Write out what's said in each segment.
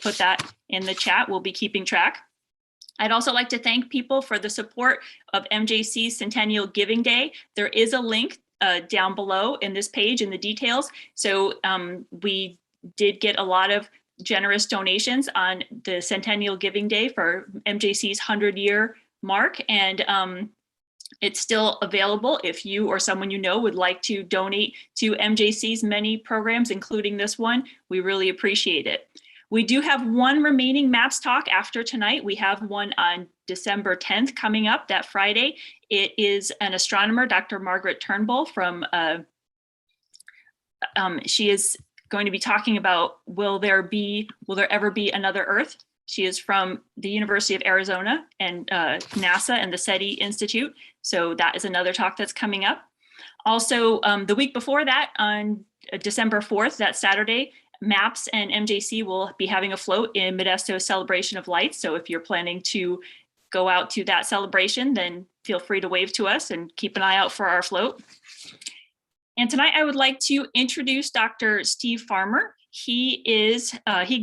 put that in the chat. We'll be keeping track. I'd also like to thank people for the support of MJC's Centennial Giving Day. There is a link down below in this page in the details. So we did get a lot of generous donations on the Centennial Giving Day for MJC's 100-year mark. And it's still available if you or someone you know would like to donate to MJC's many programs, including this one. We really appreciate it. We do have one remaining MAPS talk after tonight. We have one on December 10th coming up that Friday. It is an astronomer, Dr. Margaret Turnbull from, she is going to be talking about will there ever be another Earth? She is from the University of Arizona and NASA and the SETI Institute. So that is another talk that's coming up. Also, the week before that, on December 4th, that Saturday, MAPS and MJC will be having a float in Modesto's Celebration of Lights. So if you're planning to go out to that celebration, then feel free to wave to us and keep an eye out for our float. And tonight I would like to introduce Dr. Steve Farmer. He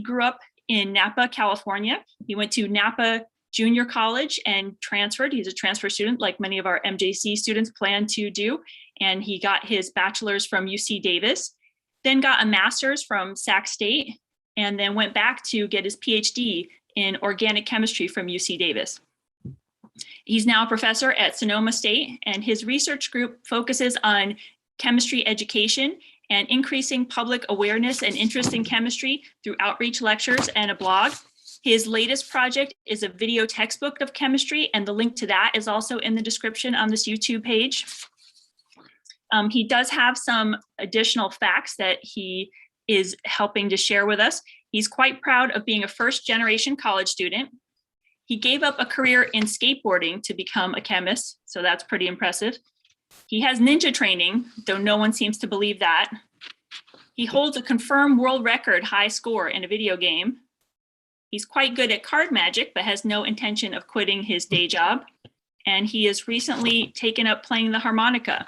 grew up in Napa, California. He went to Napa Junior College and transferred. He's a transfer student like many of our MJC students plan to do. And he got his bachelor's from UC Davis, then got a master's from Sac State, and then went back to get his PhD in organic chemistry from UC Davis. He's now a professor at Sonoma State, and his research group focuses on chemistry education and increasing public awareness and interest in chemistry through outreach lectures and a blog. His latest project is a video textbook of chemistry, and the link to that is also in the description on this YouTube page. He does have some additional facts that he is helping to share with us. He's quite proud of being a first-generation college student. He gave up a career in skateboarding to become a chemist, so that's pretty impressive. He has ninja training, though no one seems to believe that. He holds a confirmed world record high score in a video game. He's quite good at card magic, but has no intention of quitting his day job. And he has recently taken up playing the harmonica.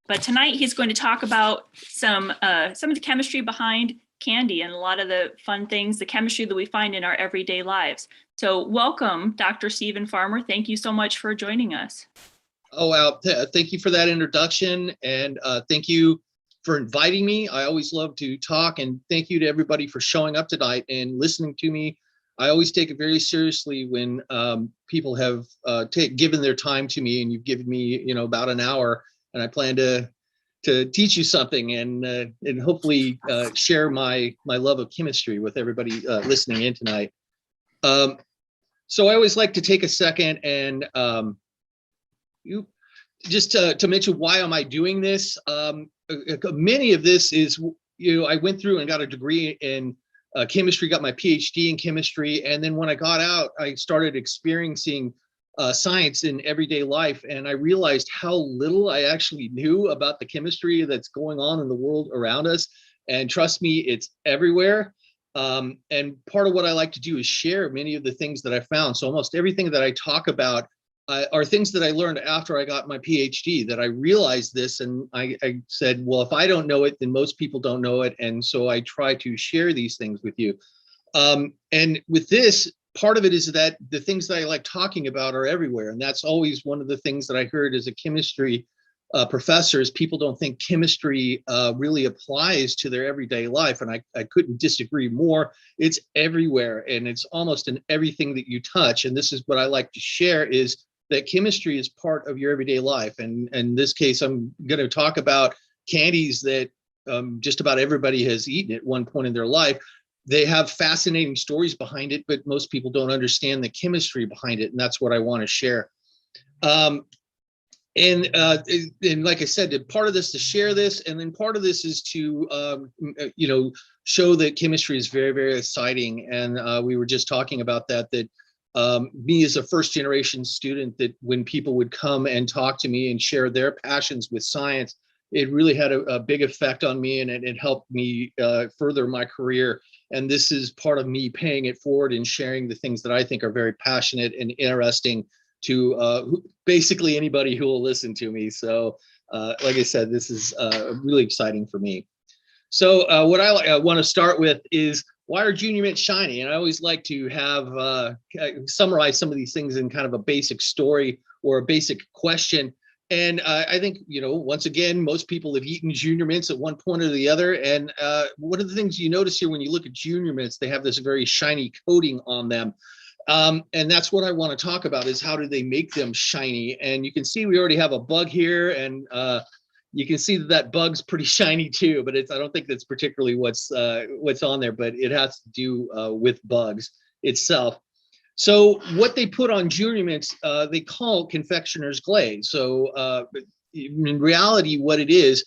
But tonight he's going to talk about some of the chemistry behind candy and a lot of the fun things, the chemistry that we find in our everyday lives. So welcome, Dr. Stephen Farmer. Thank you so much for joining us. Oh, wow. Thank you for that introduction. And thank you for inviting me. I always love to talk, and thank you to everybody for showing up tonight and listening to me. I always take it very seriously when people have given their time to me, and you've given me, about an hour, and I plan to teach you something and hopefully share my love of chemistry with everybody listening in tonight. So I always like to take a second and just to mention why am I doing this. Many of this is, I went through and got a degree in chemistry, got my PhD in chemistry, and then when I got out, I started experiencing science in everyday life, and I realized how little I actually knew about the chemistry that's going on in the world around us. And trust me, it's everywhere. And part of what I like to do is share many of the things that I found. So almost everything that I talk about are things that I learned after I got my PhD, that I realized this, and I said, well, if I don't know it, then most people don't know it. And so I try to share these things with you. And with this, part of it is that the things that I like talking about are everywhere. And that's always one of the things that I heard as a chemistry professor is people don't think chemistry really applies to their everyday life. And I couldn't disagree more. It's everywhere, and it's almost in everything that you touch. And this is what I like to share is that chemistry is part of your everyday life. And in this case, I'm going to talk about candies that just about everybody has eaten at one point in their life. They have fascinating stories behind it, but most people don't understand the chemistry behind it. And that's what I want to share. And like I said, part of this to share this, and then part of this is to, show that chemistry is very, very exciting. And we were just talking about that me as a first generation student, that when people would come and talk to me and share their passions with science, it really had a big effect on me, and it helped me further my career. And this is part of me paying it forward and sharing the things that I think are very passionate and interesting to basically anybody who will listen to me. So like I said, this is really exciting for me. So what I want to start with is why are junior mints shiny? And I always like to have summarize some of these things in kind of a basic story or a basic question. And I think, once again, most people have eaten junior mints at one point or the other. And one of the things you notice here when you look at junior mints, they have this very shiny coating on them. And that's what I want to talk about, is how do they make them shiny? And you can see we already have a bug here, and you can see that bug's pretty shiny too, but I don't think that's particularly what's on there, but it has to do with bugs itself. So what they put on junior mints, they call confectioner's glaze. So in reality, what it is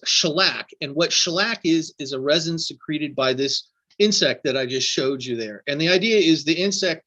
shellac. And what shellac is a resin secreted by this insect that I just showed you there. And the idea is the insect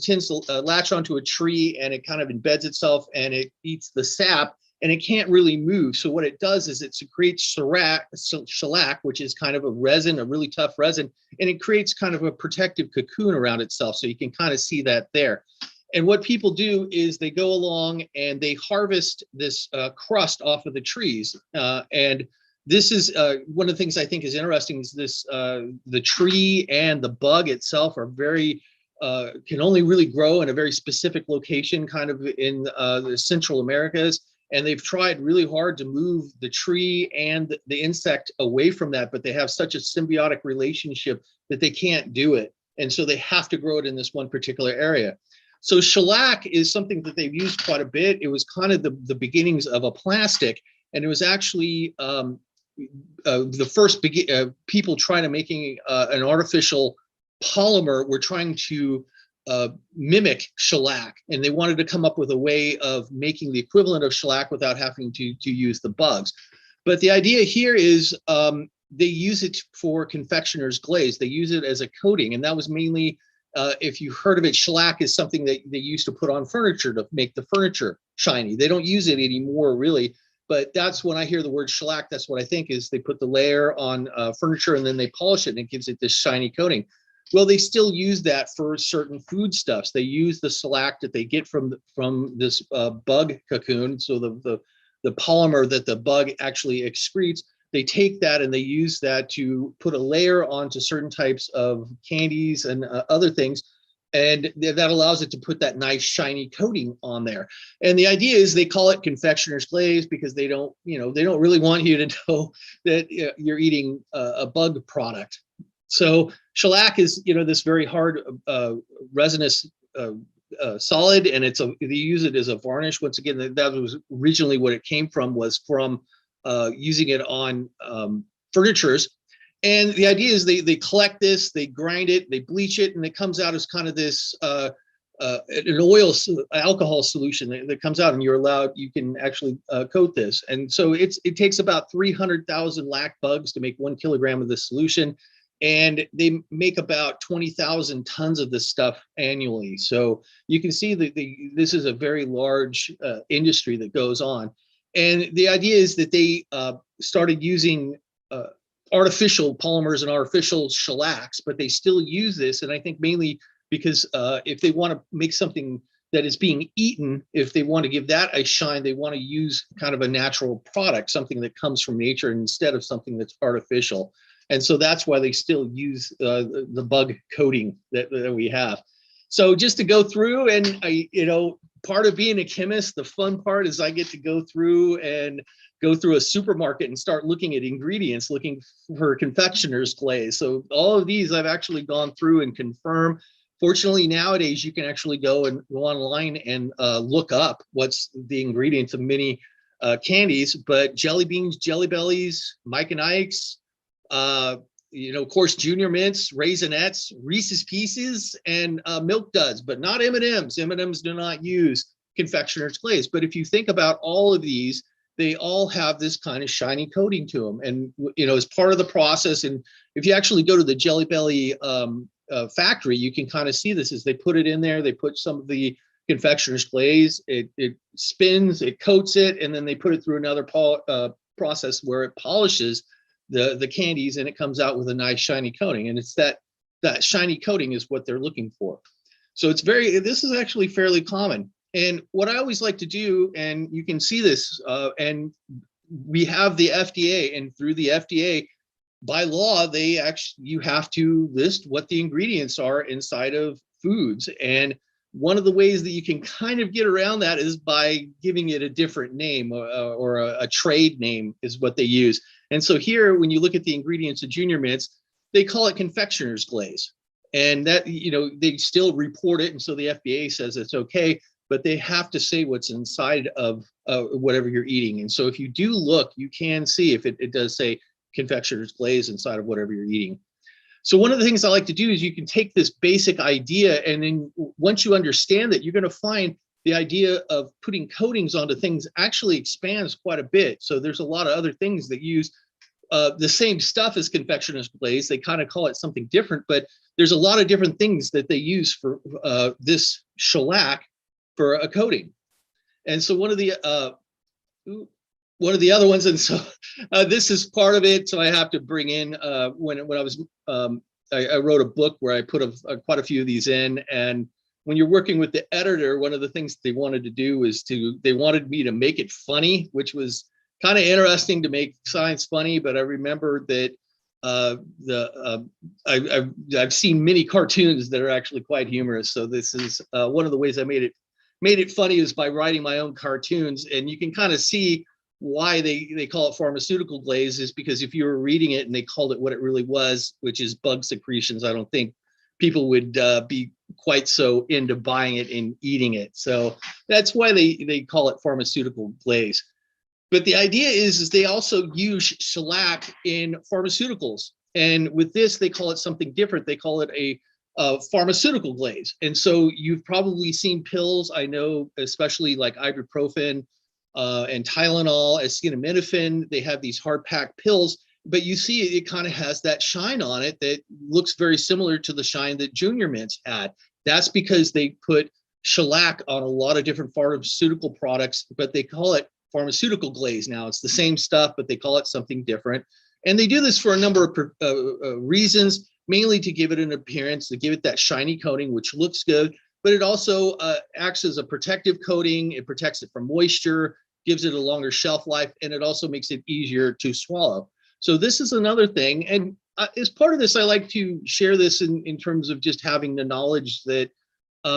tends to latch onto a tree, and it kind of embeds itself and it eats the sap, and it can't really move. So what it does is it secretes shellac, which is kind of a resin, a really tough resin, and it creates kind of a protective cocoon around itself. So you can kind of see that there. And what people do is they go along and they harvest this crust off of the trees. And this is one of the things I think is interesting, is this the tree and the bug itself are very can only really grow in a very specific location, kind of in the Central Americas. And they've tried really hard to move the tree and the insect away from that, but they have such a symbiotic relationship that they can't do it. And so they have to grow it in this one particular area. So shellac is something that they've used quite a bit. It was kind of the beginnings of a plastic, and it was actually the first people trying to making an artificial polymer were trying to mimic shellac, and they wanted to come up with a way of making the equivalent of shellac without having to use the bugs. But the idea here is they use it for confectioner's glaze. They use it as a coating, and that was mainly, if you heard of it, shellac is something that they used to put on furniture to make the furniture shiny. They don't use it anymore, really. But that's when I hear the word shellac, that's what I think is they put the layer on furniture and then they polish it and it gives it this shiny coating. Well, they still use that for certain foodstuffs. They use the shellac that they get from this bug cocoon, so the polymer that the bug actually excretes. They take that and they use that to put a layer onto certain types of candies and other things, and that allows it to put that nice shiny coating on there. And the idea is they call it confectioner's glaze because they don't really want you to know that you're eating a bug product. So shellac is, this very hard resinous solid, and they use it as a varnish. Once again, that was originally what it came from, was from using it on furnitures. And the idea is they collect this, they grind it, they bleach it, and it comes out as kind of this an alcohol solution that comes out, and you can actually coat this. And so it takes about 300,000 lac bugs to make 1 kilogram of this solution. And they make about 20,000 tons of this stuff annually. So you can see that this is a very large industry that goes on. And the idea is that they started using artificial polymers and artificial shellacs, but they still use this. And I think mainly because if they want to make something that is being eaten, if they want to give that a shine, they want to use kind of a natural product, something that comes from nature instead of something that's artificial. And so that's why they still use the bug coating that we have. So just to go through, and part of being a chemist, the fun part is I get to go through a supermarket and start looking at ingredients, looking for confectioner's glaze. So all of these I've actually gone through and confirmed. Fortunately, nowadays you can actually go online and look up what's the ingredients of many candies, but jelly beans, Jelly Bellies, Mike and Ike's, of course, Junior Mints, Raisinets, Reese's Pieces, and Milk Duds, but not M&Ms. M&Ms do not use confectioner's glaze. But if you think about all of these, they all have this kind of shiny coating to them. And, as part of the process, and if you actually go to the Jelly Belly factory, you can kind of see this as they put it in there. They put some of the confectioner's glaze, it spins, it coats it, and then they put it through another process where it polishes the candies, and it comes out with a nice shiny coating. And it's that shiny coating is what they're looking for. So this is actually fairly common. And what I always like to do, and you can see this, and we have the FDA, and through the FDA, by law, you have to list what the ingredients are inside of foods. And one of the ways that you can kind of get around that is by giving it a different name, or a trade name is what they use. And so here, when you look at the ingredients of Junior Mints, they call it confectioner's glaze. And that, they still report it. And so the FDA says it's okay, but they have to say what's inside of whatever you're eating. And so if you do look, you can see if it does say confectioner's glaze inside of whatever you're eating. So one of the things I like to do is you can take this basic idea, and then once you understand that, you're going to find the idea of putting coatings onto things actually expands quite a bit. So there's a lot of other things that use the same stuff as confectioner's glaze. They kind of call it something different, but there's a lot of different things that they use for this shellac for a coating. And so one of the other ones, and so this is part of it. So I have to bring in when I was I wrote a book where I put quite a few of these in. And when you're working with the editor, one of the things they wanted to do is they wanted me to make it funny, which was kind of interesting to make science funny. But I remember that I've seen many cartoons that are actually quite humorous. So this is one of the ways I made it funny is by writing my own cartoons. And you can kind of see why they call it pharmaceutical glaze, is because if you were reading it and they called it what it really was, which is bug secretions, I don't think people would be quite so into buying it and eating it. So that's why they call it pharmaceutical glaze. But the idea is they also use shellac in pharmaceuticals. And with this, they call it something different. They call it a pharmaceutical glaze. And so you've probably seen pills, I know, especially like ibuprofen and Tylenol, acetaminophen. They have these hard packed pills, but you see it kind of has that shine on it that looks very similar to the shine that Junior Mints had. That's because they put shellac on a lot of different pharmaceutical products, but they call it pharmaceutical glaze now. It's the same stuff, but they call it something different. And they do this for a number of reasons, mainly to give it an appearance, to give it that shiny coating, which looks good, but it also acts as a protective coating. It protects it from moisture, gives it a longer shelf life, and it also makes it easier to swallow. So this is another thing. And as part of this, I like to share this in terms of just having the knowledge that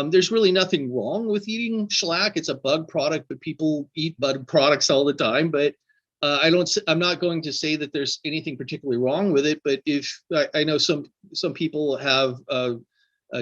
there's really nothing wrong with eating shellac. It's a bug product, but people eat bug products all the time. But I'm not going to say that there's anything particularly wrong with it. But if I know some people have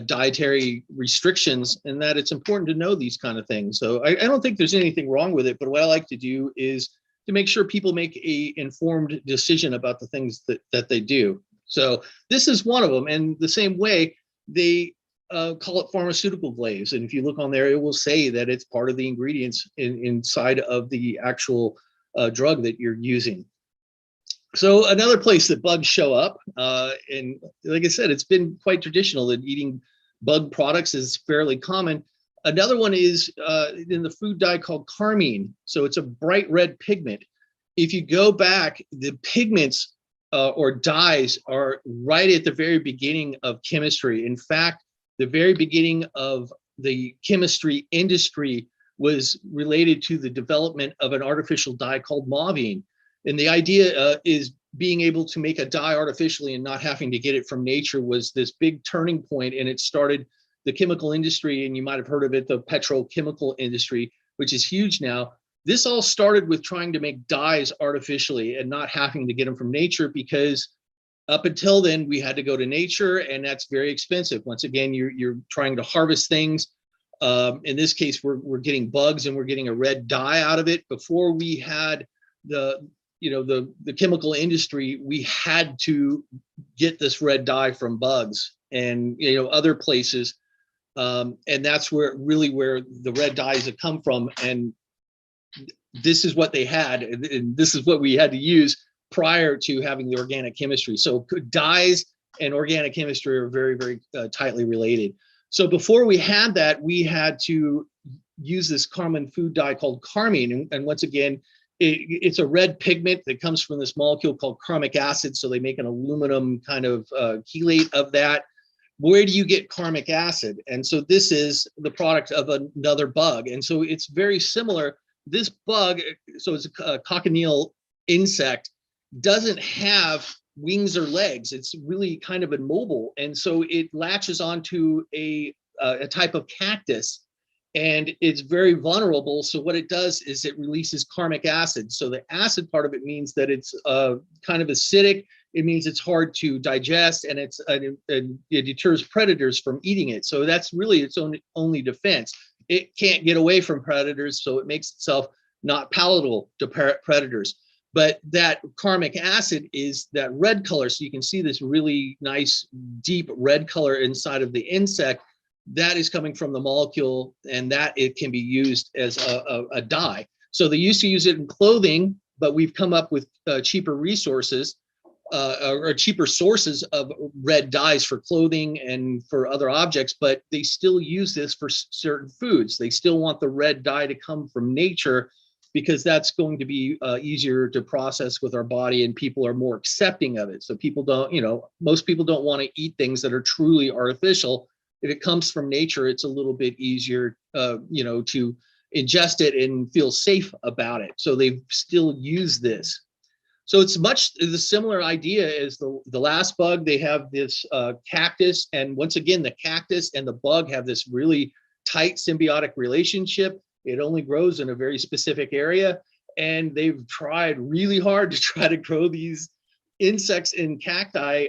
dietary restrictions, and that it's important to know these kind of things. So I don't think there's anything wrong with it. But what I like to do is to make sure people make a informed decision about the things that they do. So this is one of them. And the same way, they call it pharmaceutical glaze. And if you look on there, it will say that it's part of the ingredients inside of the actual drug that you're using. So another place that bugs show up, and like I said, it's been quite traditional that eating bug products is fairly common. Another one is in the food dye called carmine. So it's a bright red pigment. If you go back, the pigments or dyes are right at the very beginning of chemistry. In fact, the very beginning of the chemistry industry was related to the development of an artificial dye called mauvine. And the idea is being able to make a dye artificially and not having to get it from nature was this big turning point, and it started the chemical industry, and you might have heard of it, the petrochemical industry, which is huge now. This all started with trying to make dyes artificially and not having to get them from nature, because up until then, we had to go to nature, and that's very expensive. Once again, you're trying to harvest things. In this case, we're getting bugs, and we're getting a red dye out of it. Before we had the chemical industry, we had to get this red dye from bugs and other places, and that's where the red dyes have come from. And this is what they had, and this is what we had to use prior to having the organic chemistry. So dyes and organic chemistry are very, very tightly related. So before we had that, we had to use this common food dye called carmine. And once again, it's a red pigment that comes from this molecule called carmic acid. So they make an aluminum kind of chelate of that. Where do you get carmic acid? And so this is the product of another bug. And so it's very similar. This bug, so it's a cochineal insect, doesn't have wings or legs. It's really kind of immobile. And so it latches onto a type of cactus, and it's very vulnerable. So what it does is it releases carmic acid. So the acid part of it means that it's kind of acidic. It means it's hard to digest, and it deters predators from eating it. So that's really its only defense. It can't get away from predators, so it makes itself not palatable to predators. But that carmic acid is that red color. So you can see this really nice, deep red color inside of the insect. That is coming from the molecule, and that it can be used as a dye. So they used to use it in clothing, but we've come up with cheaper resources or cheaper sources of red dyes for clothing and for other objects, but they still use this for certain foods. They still want the red dye to come from nature, because that's going to be easier to process with our body, and people are more accepting of it. So people don't, most people don't want to eat things that are truly artificial. If it comes from nature, it's a little bit easier, to ingest it and feel safe about it. So they still use this. So it's much the similar idea as the last bug. They have this cactus, and once again, the cactus and the bug have this really tight symbiotic relationship. It only grows in a very specific area, and they've tried really hard to try to grow these insects in cacti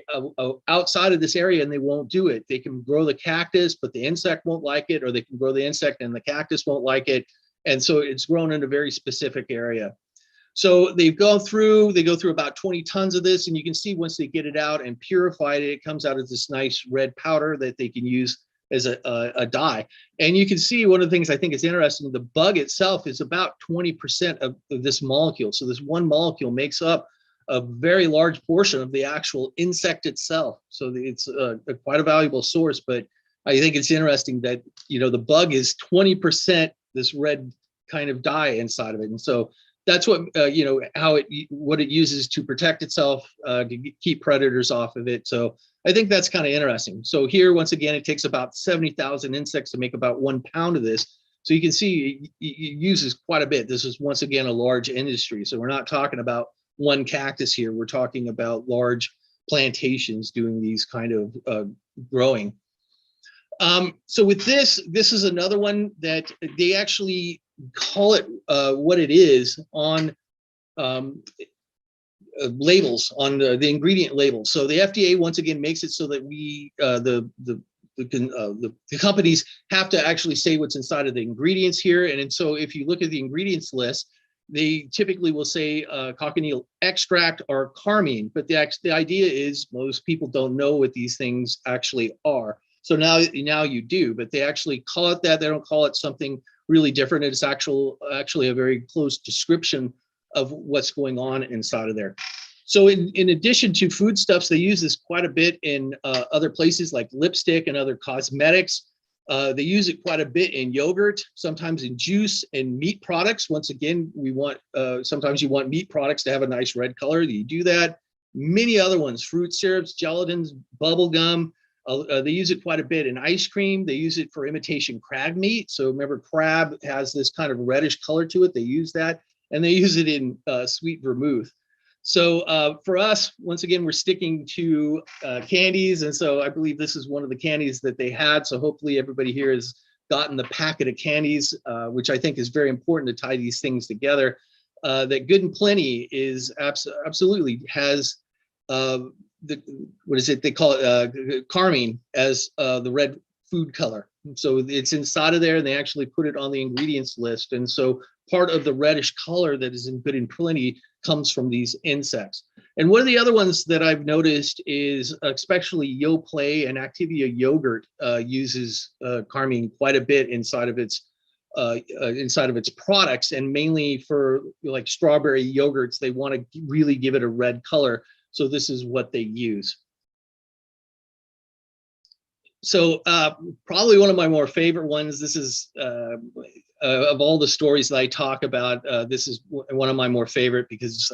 outside of this area, and they won't do it. They can grow the cactus, but the insect won't like it, or they can grow the insect and the cactus won't like it. And so it's grown in a very specific area. So they go through about 20 tons of this, and you can see once they get it out and purify it, it comes out as this nice red powder that they can use as a dye. And you can see one of the things I think is interesting, the bug itself is about 20% of this molecule. So this one molecule makes up a very large portion of the actual insect itself. So it's quite a valuable source, but I think it's interesting that, the bug is 20% this red kind of dye inside of it. And so that's what, what it uses to protect itself, to keep predators off of it. So I think that's kind of interesting. So here, once again, it takes about 70,000 insects to make about 1 pound of this. So you can see it uses quite a bit. This is, once again, a large industry. So we're not talking about one cactus here. We're talking about large plantations doing these kind of growing. So with this is another one that they actually call it what it is on labels, on the ingredient labels. So the FDA once again makes it so that we the companies have to actually say what's inside of the ingredients here. And so if you look at the ingredients list, they typically will say cochineal extract or carmine, but the idea is most people don't know what these things actually are. So now you do, but they actually call it that. They don't call it something really different. It's actually a very close description of what's going on inside of there. So in addition to foodstuffs, they use this quite a bit in other places like lipstick and other cosmetics. They use it quite a bit in yogurt, sometimes in juice and meat products. Once again, sometimes you want meat products to have a nice red color. You do that. Many other ones, fruit syrups, gelatins, bubble gum. They use it quite a bit in ice cream. They use it for imitation crab meat. So remember, crab has this kind of reddish color to it. They use that, and they use it in sweet vermouth. So for us, once again, we're sticking to candies. And so I believe this is one of the candies that they had. So hopefully everybody here has gotten the packet of candies, which I think is very important to tie these things together. That Good and Plenty is absolutely has what is it? They call it carmine as the red food color. So it's inside of there, and they actually put it on the ingredients list. And so part of the reddish color that is in Good and Plenty comes from these insects. And one of the other ones that I've noticed is especially Yoplait and Activia yogurt uses carmine quite a bit inside of its products, and mainly for like strawberry yogurts, they want to really give it a red color. So this is what they use. So probably one of my more favorite ones, this is of all the stories that I talk about, this is one of my more favorite, because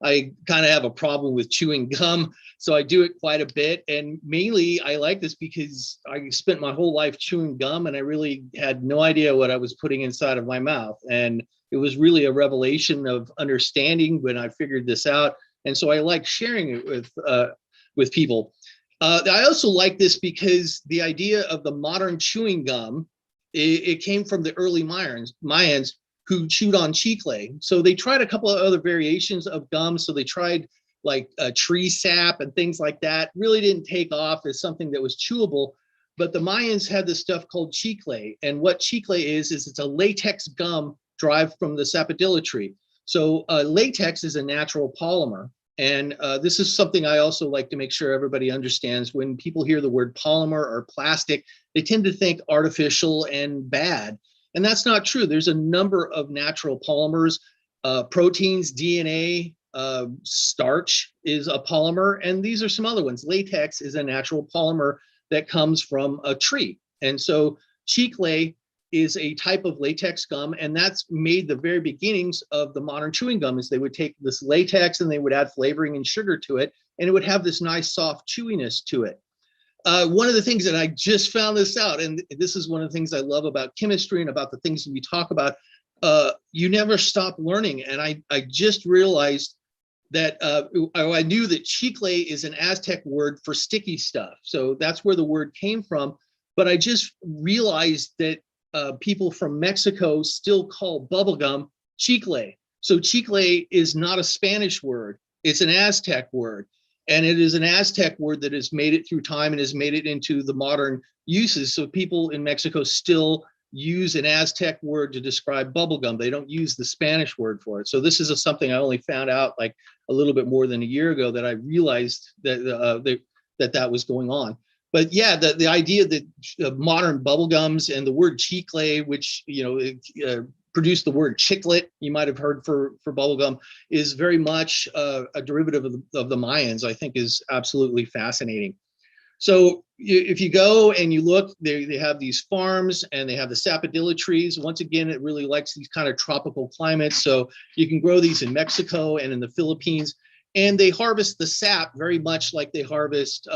I kind of have a problem with chewing gum. So I do it quite a bit. And mainly I like this because I spent my whole life chewing gum, and I really had no idea what I was putting inside of my mouth. And it was really a revelation of understanding when I figured this out. And so I like sharing it with people. I also like this because the idea of the modern chewing gum, it came from the early Mayans who chewed on chicle. So they tried a couple of other variations of gum. So they tried like tree sap and things like that. Really didn't take off as something that was chewable. But the Mayans had this stuff called chicle. And what chicle is it's a latex gum derived from the sapodilla tree. So latex is a natural polymer. And this is something I also like to make sure everybody understands. When people hear the word polymer or plastic, they tend to think artificial and bad. And that's not true. There's a number of natural polymers, proteins, DNA, starch is a polymer, and these are some other ones. Latex is a natural polymer that comes from a tree. And so chicle is a type of latex gum, and that's made the very beginnings of the modern chewing gum. Is they would take this latex and they would add flavoring and sugar to it, and it would have this nice soft chewiness to it. One of the things that I just found this out, and this is one of the things I love about chemistry and about the things that we talk about, you never stop learning. And I just realized that I knew that chicle is an Aztec word for sticky stuff. So that's where the word came from. But I just realized that people from Mexico still call bubblegum chicle. So chicle is not a Spanish word. It's an Aztec word. And it is an Aztec word that has made it through time and has made it into the modern uses. So people in Mexico still use an Aztec word to describe bubblegum. They don't use the Spanish word for it. So this is something I only found out like a little bit more than a year ago that I realized that that was going on. But yeah, the idea that modern bubblegums and the word chicle, which, produced the word chiclet, you might have heard for bubblegum, is very much a derivative of the Mayans, I think is absolutely fascinating. So if you go and you look, they have these farms and they have the sapodilla trees. Once again, it really likes these kind of tropical climates. So you can grow these in Mexico and in the Philippines. And they harvest the sap very much like they harvest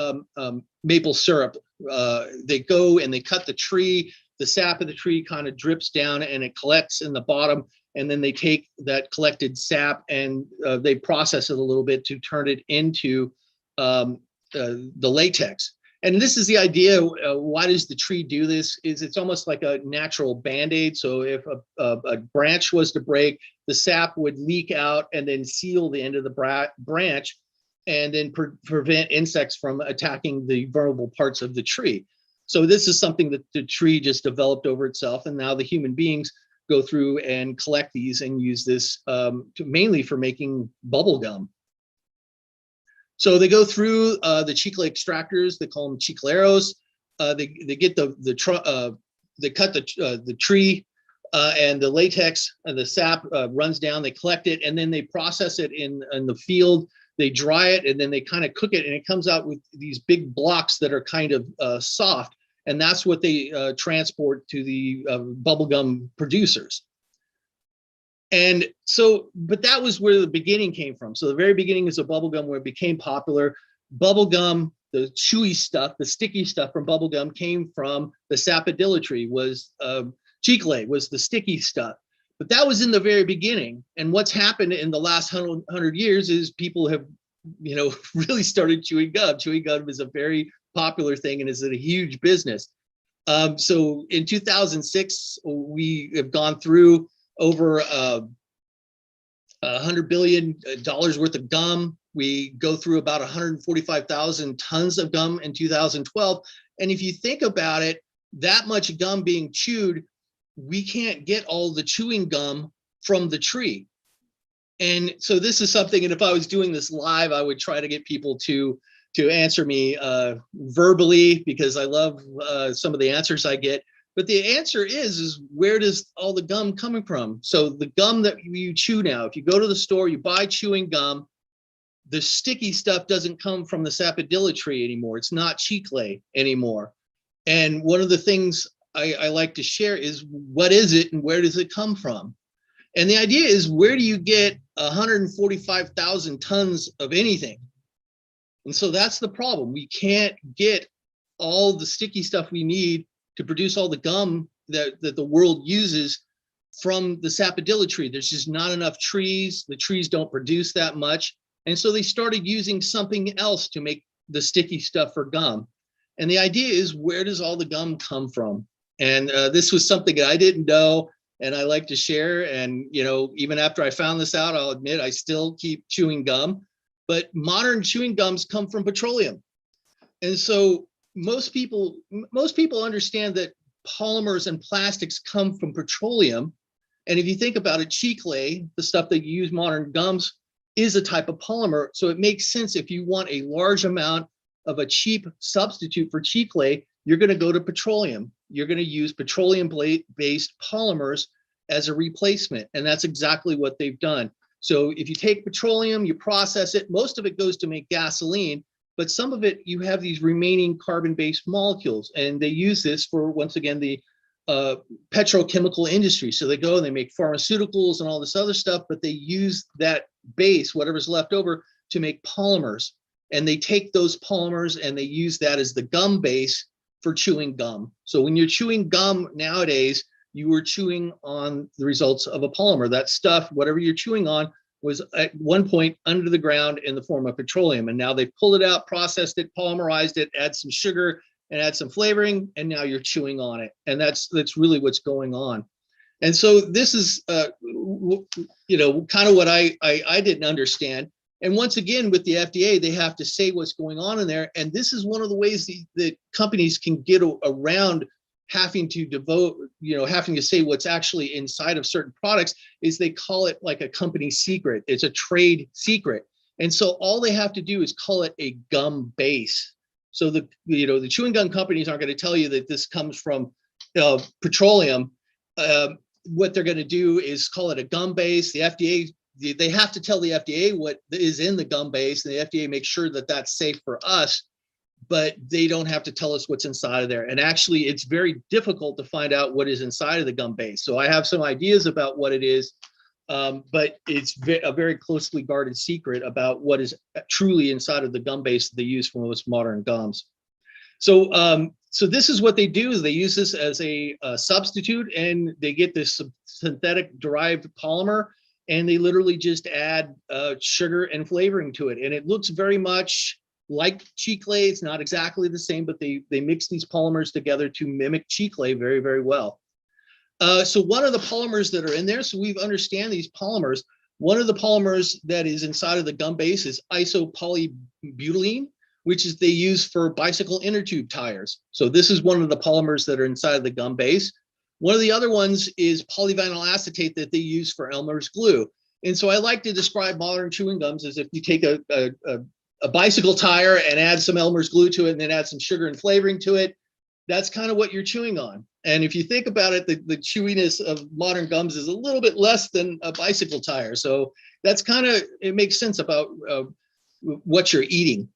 maple syrup. They go and they cut the tree. The sap of the tree kind of drips down and it collects in the bottom. And then they take that collected sap and they process it a little bit to turn it into the latex. And this is the idea. Why does the tree do this? Is it's almost like a natural Band-Aid. So if a branch was to break, the sap would leak out and then seal the end of the branch and then prevent insects from attacking the vulnerable parts of the tree. So this is something that the tree just developed over itself. And now the human beings go through and collect these and use this mainly for making bubble gum. So they go through the chicle extractors. They call them chicleros. They get they cut the tree and the latex and the sap runs down. They collect it and then they process it in the field. They dry it and then they kind of cook it and it comes out with these big blocks that are kind of soft. And that's what they transport to the bubblegum producers. And so, but that was where the beginning came from. So the very beginning is a bubblegum where it became popular. Bubblegum, the chewy stuff, the sticky stuff from bubblegum came from the sapodilla tree, was chicle, was the sticky stuff. But that was in the very beginning. And what's happened in the last 100 years is people have, really started chewing gum. Chewing gum is a very popular thing and is a huge business. So in 2006, we have gone through over $100 billion worth of gum. We go through about 145,000 tons of gum in 2012. And if you think about it, that much gum being chewed, we can't get all the chewing gum from the tree. And so this is something, and if I was doing this live, I would try to get people to answer me verbally, because I love some of the answers I get. But the answer is where does all the gum coming from? So the gum that you chew now, if you go to the store, you buy chewing gum, the sticky stuff doesn't come from the sapodilla tree anymore. It's not chicle anymore. And one of the things I like to share is what is it and where does it come from? And the idea is, where do you get 145,000 tons of anything? And so that's the problem. We can't get all the sticky stuff we need to produce all the gum that the world uses from the sapodilla tree. There's just not enough trees. The trees don't produce that much. And so they started using something else to make the sticky stuff for gum. And the idea is, where does all the gum come from? And this was something that I didn't know, and I like to share. And, you know, even after I found this out, I'll admit I still keep chewing gum. But modern chewing gums come from petroleum. And so most people understand that polymers and plastics come from petroleum. And if you think about it, chicle, the stuff that you use modern gums, is a type of polymer. So it makes sense, if you want a large amount of a cheap substitute for chicle, you're going to go to petroleum. You're going to use petroleum-based polymers as a replacement. And that's exactly what they've done. So if you take petroleum, you process it, most of it goes to make gasoline, but some of it, you have these remaining carbon-based molecules. And they use this for, once again, the petrochemical industry. So they go and they make pharmaceuticals and all this other stuff, but they use that base, whatever's left over, to make polymers. And they take those polymers and they use that as the gum base for chewing gum. So when you're chewing gum nowadays, you were chewing on the results of a polymer. That stuff, whatever you're chewing on, was at one point under the ground in the form of petroleum. And now they've pulled it out, processed it, polymerized it, add some sugar and add some flavoring, and now you're chewing on it. And that's really what's going on. And so this is, you know, kind of what I didn't understand. And once again, with the FDA, they have to say what's going on in there. And this is one of the ways that companies can get around having to having to say what's actually inside of certain products, is they call it like a company secret. It's a trade secret. And so all they have to do is call it a gum base. So the chewing gum companies aren't going to tell you that this comes from petroleum. What they're going to do is call it a gum base. The FDA, they have to tell the FDA what is in the gum base, and the FDA makes sure that that's safe for us, but they don't have to tell us what's inside of there. And actually, it's very difficult to find out what is inside of the gum base. So I have some ideas about what it is, but it's a very closely guarded secret about what is truly inside of the gum base that they use for most modern gums. So, so this is what they do, is they use this as a substitute, and they get this synthetic derived polymer, and they literally just add sugar and flavoring to it. And it looks very much like chicle. It's not exactly the same, but they mix these polymers together to mimic chicle very, very well. So one of the polymers that are in there, so we understand these polymers, one of the polymers that is inside of the gum base is isopolybutylene, which is they use for bicycle inner tube tires. So this is one of the polymers that are inside of the gum base. One of the other ones is polyvinyl acetate that they use for Elmer's glue. And so I like to describe modern chewing gums as if you take a bicycle tire and add some Elmer's glue to it, and then add some sugar and flavoring to it. That's kind of what you're chewing on. And if you think about it, the chewiness of modern gums is a little bit less than a bicycle tire. So that's kind of, it makes sense about what you're eating.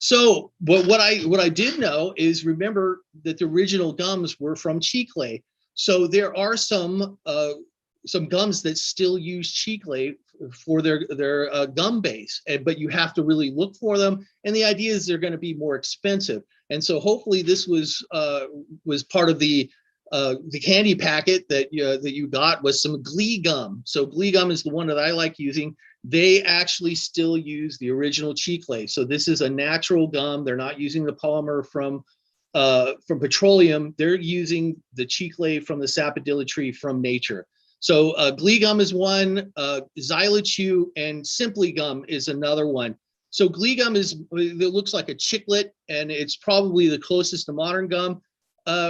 So, but what I did know is, remember that the original gums were from chicle. So there are some gums that still use chicle for their gum base, but you have to really look for them. And the idea is they're going to be more expensive. And so hopefully this was part of the candy packet that you got, was some Glee Gum. So Glee Gum is the one that I like using. They actually still use the original chicle. So this is a natural gum. They're not using the polymer from petroleum. They're using the chicle from the sapodilla tree from nature. So Glee Gum is one, Xylochew and Simply Gum is another one. So Glee Gum it looks like a chiclet, and it's probably the closest to modern gum.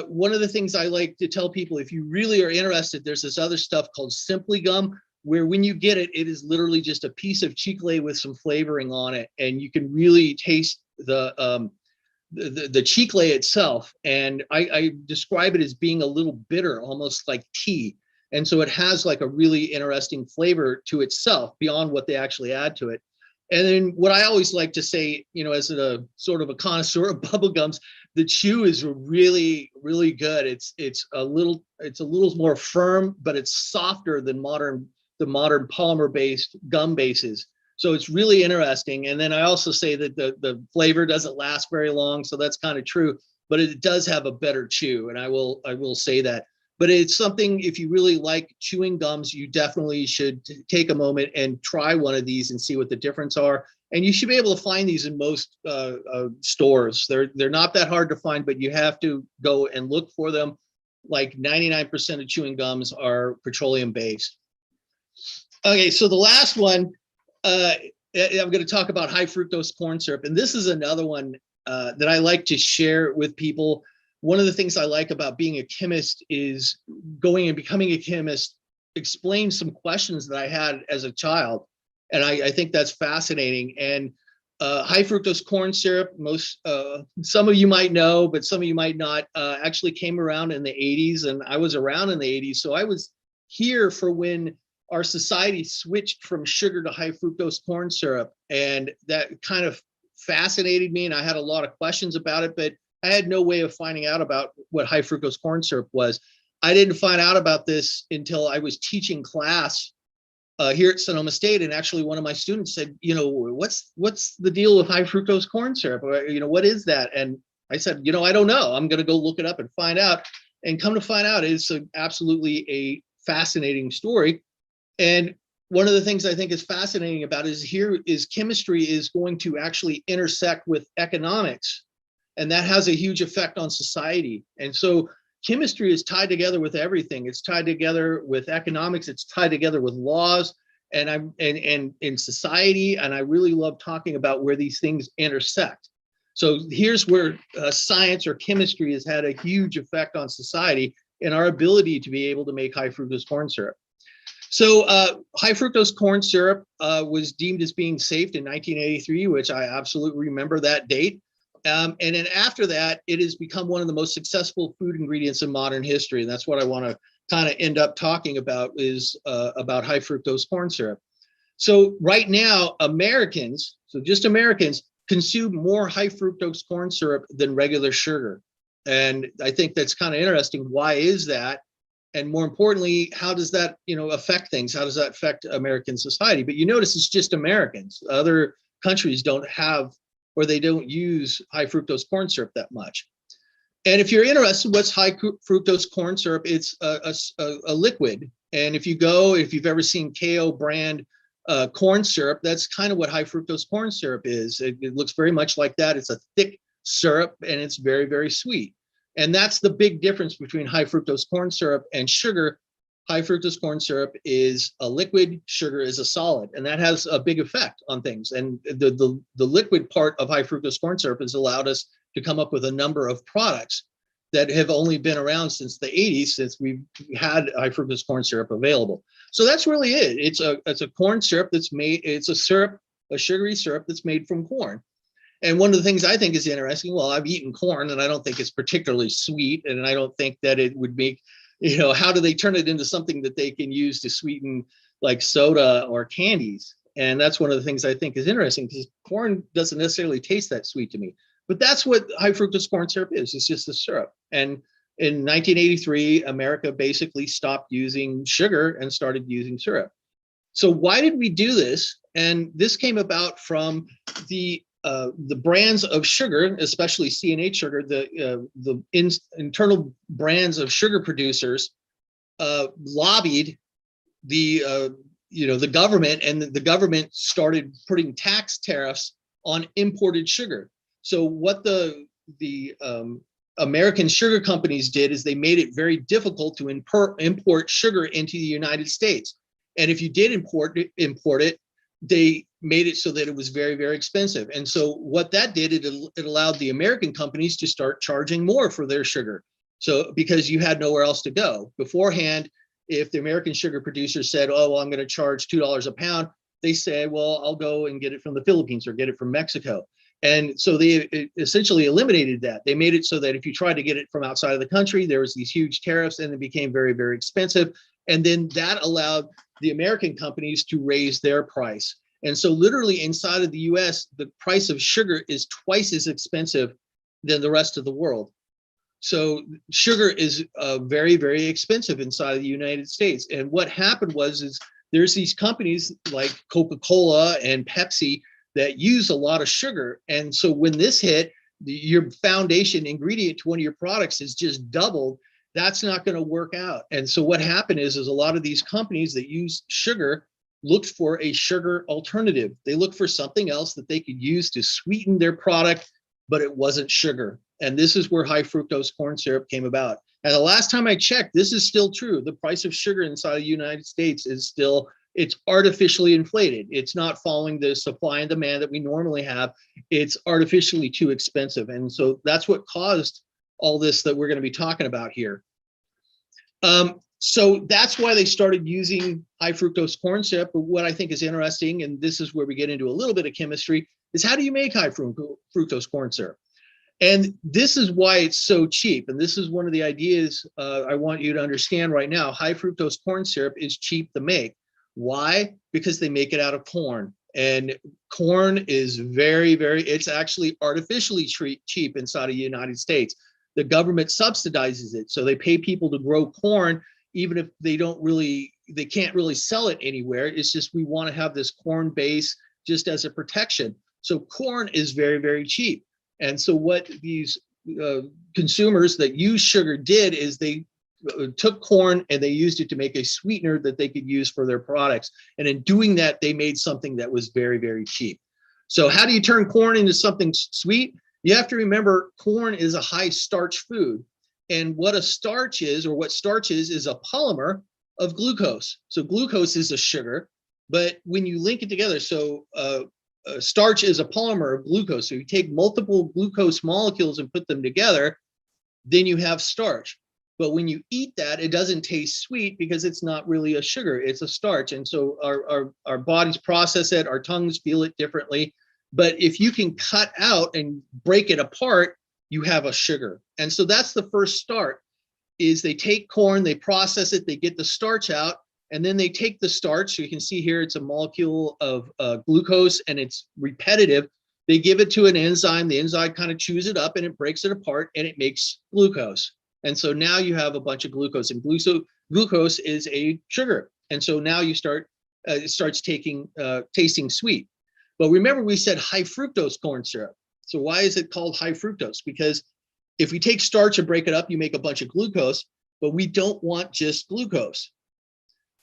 One of the things I like to tell people, if you really are interested, there's this other stuff called Simply Gum, where when you get it, it is literally just a piece of chicle with some flavoring on it, and you can really taste the chicle itself. And I describe it as being a little bitter, almost like tea. And so it has like a really interesting flavor to itself beyond what they actually add to it. And then what I always like to say, as a sort of a connoisseur of bubble gums, the chew is really, really good. It's a little more firm, but it's softer than the modern polymer-based gum bases. So it's really interesting. And then I also say that the flavor doesn't last very long, so that's kind of true, but it does have a better chew, and I will say that. but it's something, if you really like chewing gums, you definitely should take a moment and try one of these and see what the difference are. And you should be able to find these in most stores. They're not that hard to find, but you have to go and look for them. Like 99% of chewing gums are petroleum based. Okay, so the last one, I'm going to talk about high fructose corn syrup. And this is another one that I like to share with people. One of the things I like about being a chemist is going and becoming a chemist, explain some questions that I had as a child. And I think that's fascinating. And high fructose corn syrup, some of you might know, but some of you might not, actually came around in the 80s, and I was around in the 80s. So I was here for when our society switched from sugar to high fructose corn syrup. And that kind of fascinated me, and I had a lot of questions about it, but I had no way of finding out about what high fructose corn syrup was. I didn't find out about this until I was teaching class here at Sonoma State, and actually one of my students said, what's the deal with high fructose corn syrup? Or, what is that? And I said, I don't know. I'm going to go look it up and find out. And come to find out, it's absolutely a fascinating story. And one of the things I think is fascinating about it is chemistry is going to actually intersect with economics, and that has a huge effect on society. And so chemistry is tied together with everything. It's tied together with economics. It's tied together with laws and in society. And I really love talking about where these things intersect. So here's where science or chemistry has had a huge effect on society and our ability to be able to make high fructose corn syrup. So high fructose corn syrup was deemed as being safe in 1983, which I absolutely remember that date. And then after that, it has become one of the most successful food ingredients in modern history. And that's what I want to kind of end up talking about, is about high fructose corn syrup. So right now, just Americans, consume more high fructose corn syrup than regular sugar. And I think that's kind of interesting. Why is that? And more importantly, how does that, affect things? How does that affect American society? But you notice it's just Americans. Other countries don't have, or they don't use high fructose corn syrup that much. And if you're interested, what's high fructose corn syrup? It's a liquid. And if you've ever seen KO brand corn syrup, that's kind of what high fructose corn syrup is. It looks very much like that. It's a thick syrup, and it's very, very sweet. And that's the big difference between high fructose corn syrup and sugar. High fructose corn syrup is a liquid, sugar is a solid, and that has a big effect on things. And the liquid part of high fructose corn syrup has allowed us to come up with a number of products that have only been around since the 80s, since we've had high fructose corn syrup available. So that's really it. It's a corn syrup that's made, it's a sugary syrup that's made from corn. And one of the things I think is interesting, well, I've eaten corn and I don't think it's particularly sweet, and I don't think that it would make, how do they turn it into something that they can use to sweeten like soda or candies? And that's one of the things I think is interesting, because corn doesn't necessarily taste that sweet to me. But that's what high fructose corn syrup is. It's just a syrup. And in 1983, America basically stopped using sugar and started using syrup. So why did we do this? And this came about from the brands of sugar, especially C&H sugar, the internal brands of sugar producers lobbied the government, and the government started putting tax tariffs on imported sugar. So what the American sugar companies did is they made it very difficult to import sugar into the United States. And if you did import it, they made it so that it was very, very expensive. And so what that did, it allowed the American companies to start charging more for their sugar. So because you had nowhere else to go. Beforehand, if the American sugar producers said, oh, well, I'm going to charge $2 a pound, they say, well, I'll go and get it from the Philippines or get it from Mexico. And so they essentially eliminated that. They made it so that if you tried to get it from outside of the country, there was these huge tariffs, and it became very, very expensive. And then that allowed the American companies to raise their price. And so literally inside of the US, the price of sugar is twice as expensive than the rest of the world. So sugar is very, very expensive inside of the United States. And what happened is there's these companies like Coca-Cola and Pepsi that use a lot of sugar. And so when this hit, your foundation ingredient to one of your products is just doubled. That's not going to work out. And so what happened is a lot of these companies that use sugar looked for a sugar alternative. They looked for something else that they could use to sweeten their product, but it wasn't sugar. And this is where high fructose corn syrup came about. And the last time I checked, this is still true. The price of sugar inside the United States is still, it's artificially inflated. It's not following the supply and demand that we normally have. It's artificially too expensive. And so that's what caused all this that we're going to be talking about here. So that's why they started using high fructose corn syrup. But what I think is interesting, and this is where we get into a little bit of chemistry, is how do you make high fructose corn syrup? And this is why it's so cheap. And this is one of the ideas I want you to understand right now. High fructose corn syrup is cheap to make. Why? Because they make it out of corn. And corn is very, it's actually artificially cheap inside of the United States. The government subsidizes it. So they pay people to grow corn, even if they can't really sell it anywhere. It's just, we want to have this corn base just as a protection. So corn is very cheap. And so what these consumers that use sugar did is they took corn and they used it to make a sweetener that they could use for their products. And in doing that, they made something that was very cheap. So how do you turn corn into something sweet? You have to remember, corn is a high starch food. And what a starch is, or what starch is a polymer of glucose. So glucose is a sugar, but when you link it together, so starch is a polymer of glucose. So you take multiple glucose molecules and put them together, then you have starch. But when you eat that, it doesn't taste sweet because it's not really a sugar, it's a starch. And so our bodies process it, our tongues feel it differently. But if you can cut out and break it apart, you have a sugar. And so that's the first start, is they take corn, they process it, they get the starch out, and then they take the starch. So you can see here, it's a molecule of glucose and it's repetitive. They give it to an enzyme. The enzyme kind of chews it up and it breaks it apart and it makes glucose. And so now you have a bunch of glucose, and glucose is a sugar. And so now you it starts tasting sweet. But remember, we said high fructose corn syrup. So why is it called high fructose? Because if we take starch and break it up, you make a bunch of glucose, but we don't want just glucose.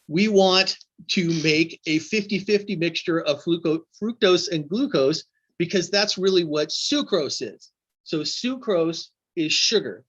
We want to make a 50-50 mixture of fructose and glucose, because that's really what sucrose is. So sucrose is sugar.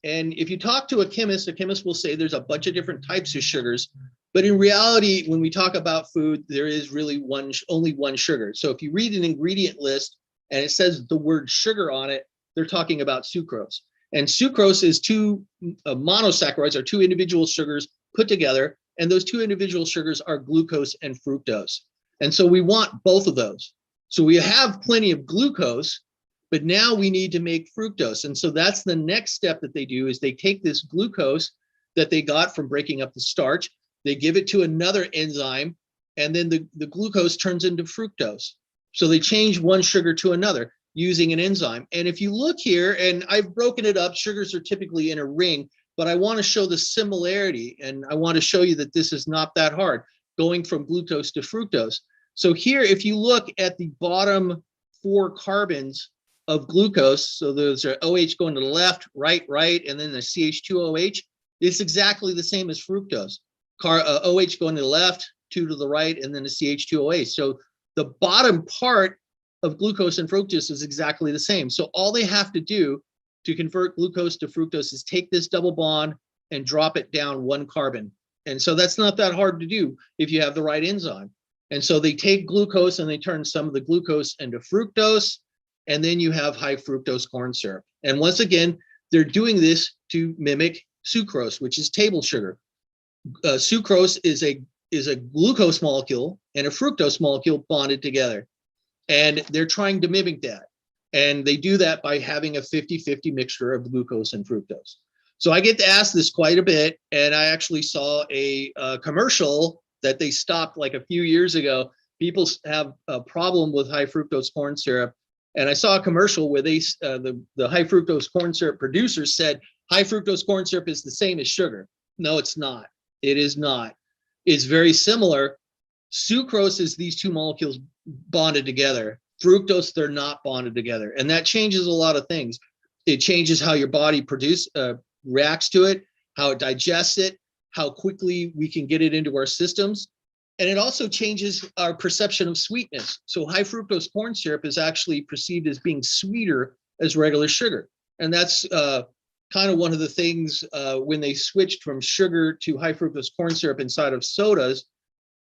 And if you talk to a chemist will say there's a bunch of different types of sugars. But in reality, when we talk about food, there is really only one sugar. So if you read an ingredient list and it says the word sugar on it, they're talking about sucrose. And sucrose is two monosaccharides, or two individual sugars put together. And those two individual sugars are glucose and fructose. And so we want both of those. So we have plenty of glucose, but now we need to make fructose. And so that's the next step that they do, is they take this glucose that they got from breaking up the starch, they give it to another enzyme, and then the glucose turns into fructose. So they change one sugar to another using an enzyme. And if you look here, and I've broken it up, sugars are typically in a ring, but I want to show the similarity, and I want to show you that this is not that hard, going from glucose to fructose. So here, if you look at the bottom 4 carbons of glucose, so those are OH going to the left, right, and then the CH2OH, it's exactly the same as fructose. OH going to the left, 2 to the right, and then the CH2OH. So the bottom part of glucose and fructose is exactly the same. So all they have to do to convert glucose to fructose is take this double bond and drop it down 1 carbon. And so that's not that hard to do if you have the right enzyme. And so they take glucose and they turn some of the glucose into fructose, and then you have high fructose corn syrup. And once again, they're doing this to mimic sucrose, which is table sugar. Sucrose is a glucose molecule and a fructose molecule bonded together. And they're trying to mimic that. And they do that by having a 50-50 mixture of glucose and fructose. So I get to ask this quite a bit. And I actually saw a commercial that they stopped like a few years ago. People have a problem with high fructose corn syrup. And I saw a commercial where the high fructose corn syrup producers said, high fructose corn syrup is the same as sugar. No, it's not. It is not. It's very similar. Sucrose is these two molecules bonded together. Fructose, they're not bonded together. And that changes a lot of things. It changes how your body reacts to it, how it digests it, how quickly we can get it into our systems. And it also changes our perception of sweetness. So high fructose corn syrup is actually perceived as being sweeter as regular sugar. And that's kind of one of the things when they switched from sugar to high fructose corn syrup inside of sodas,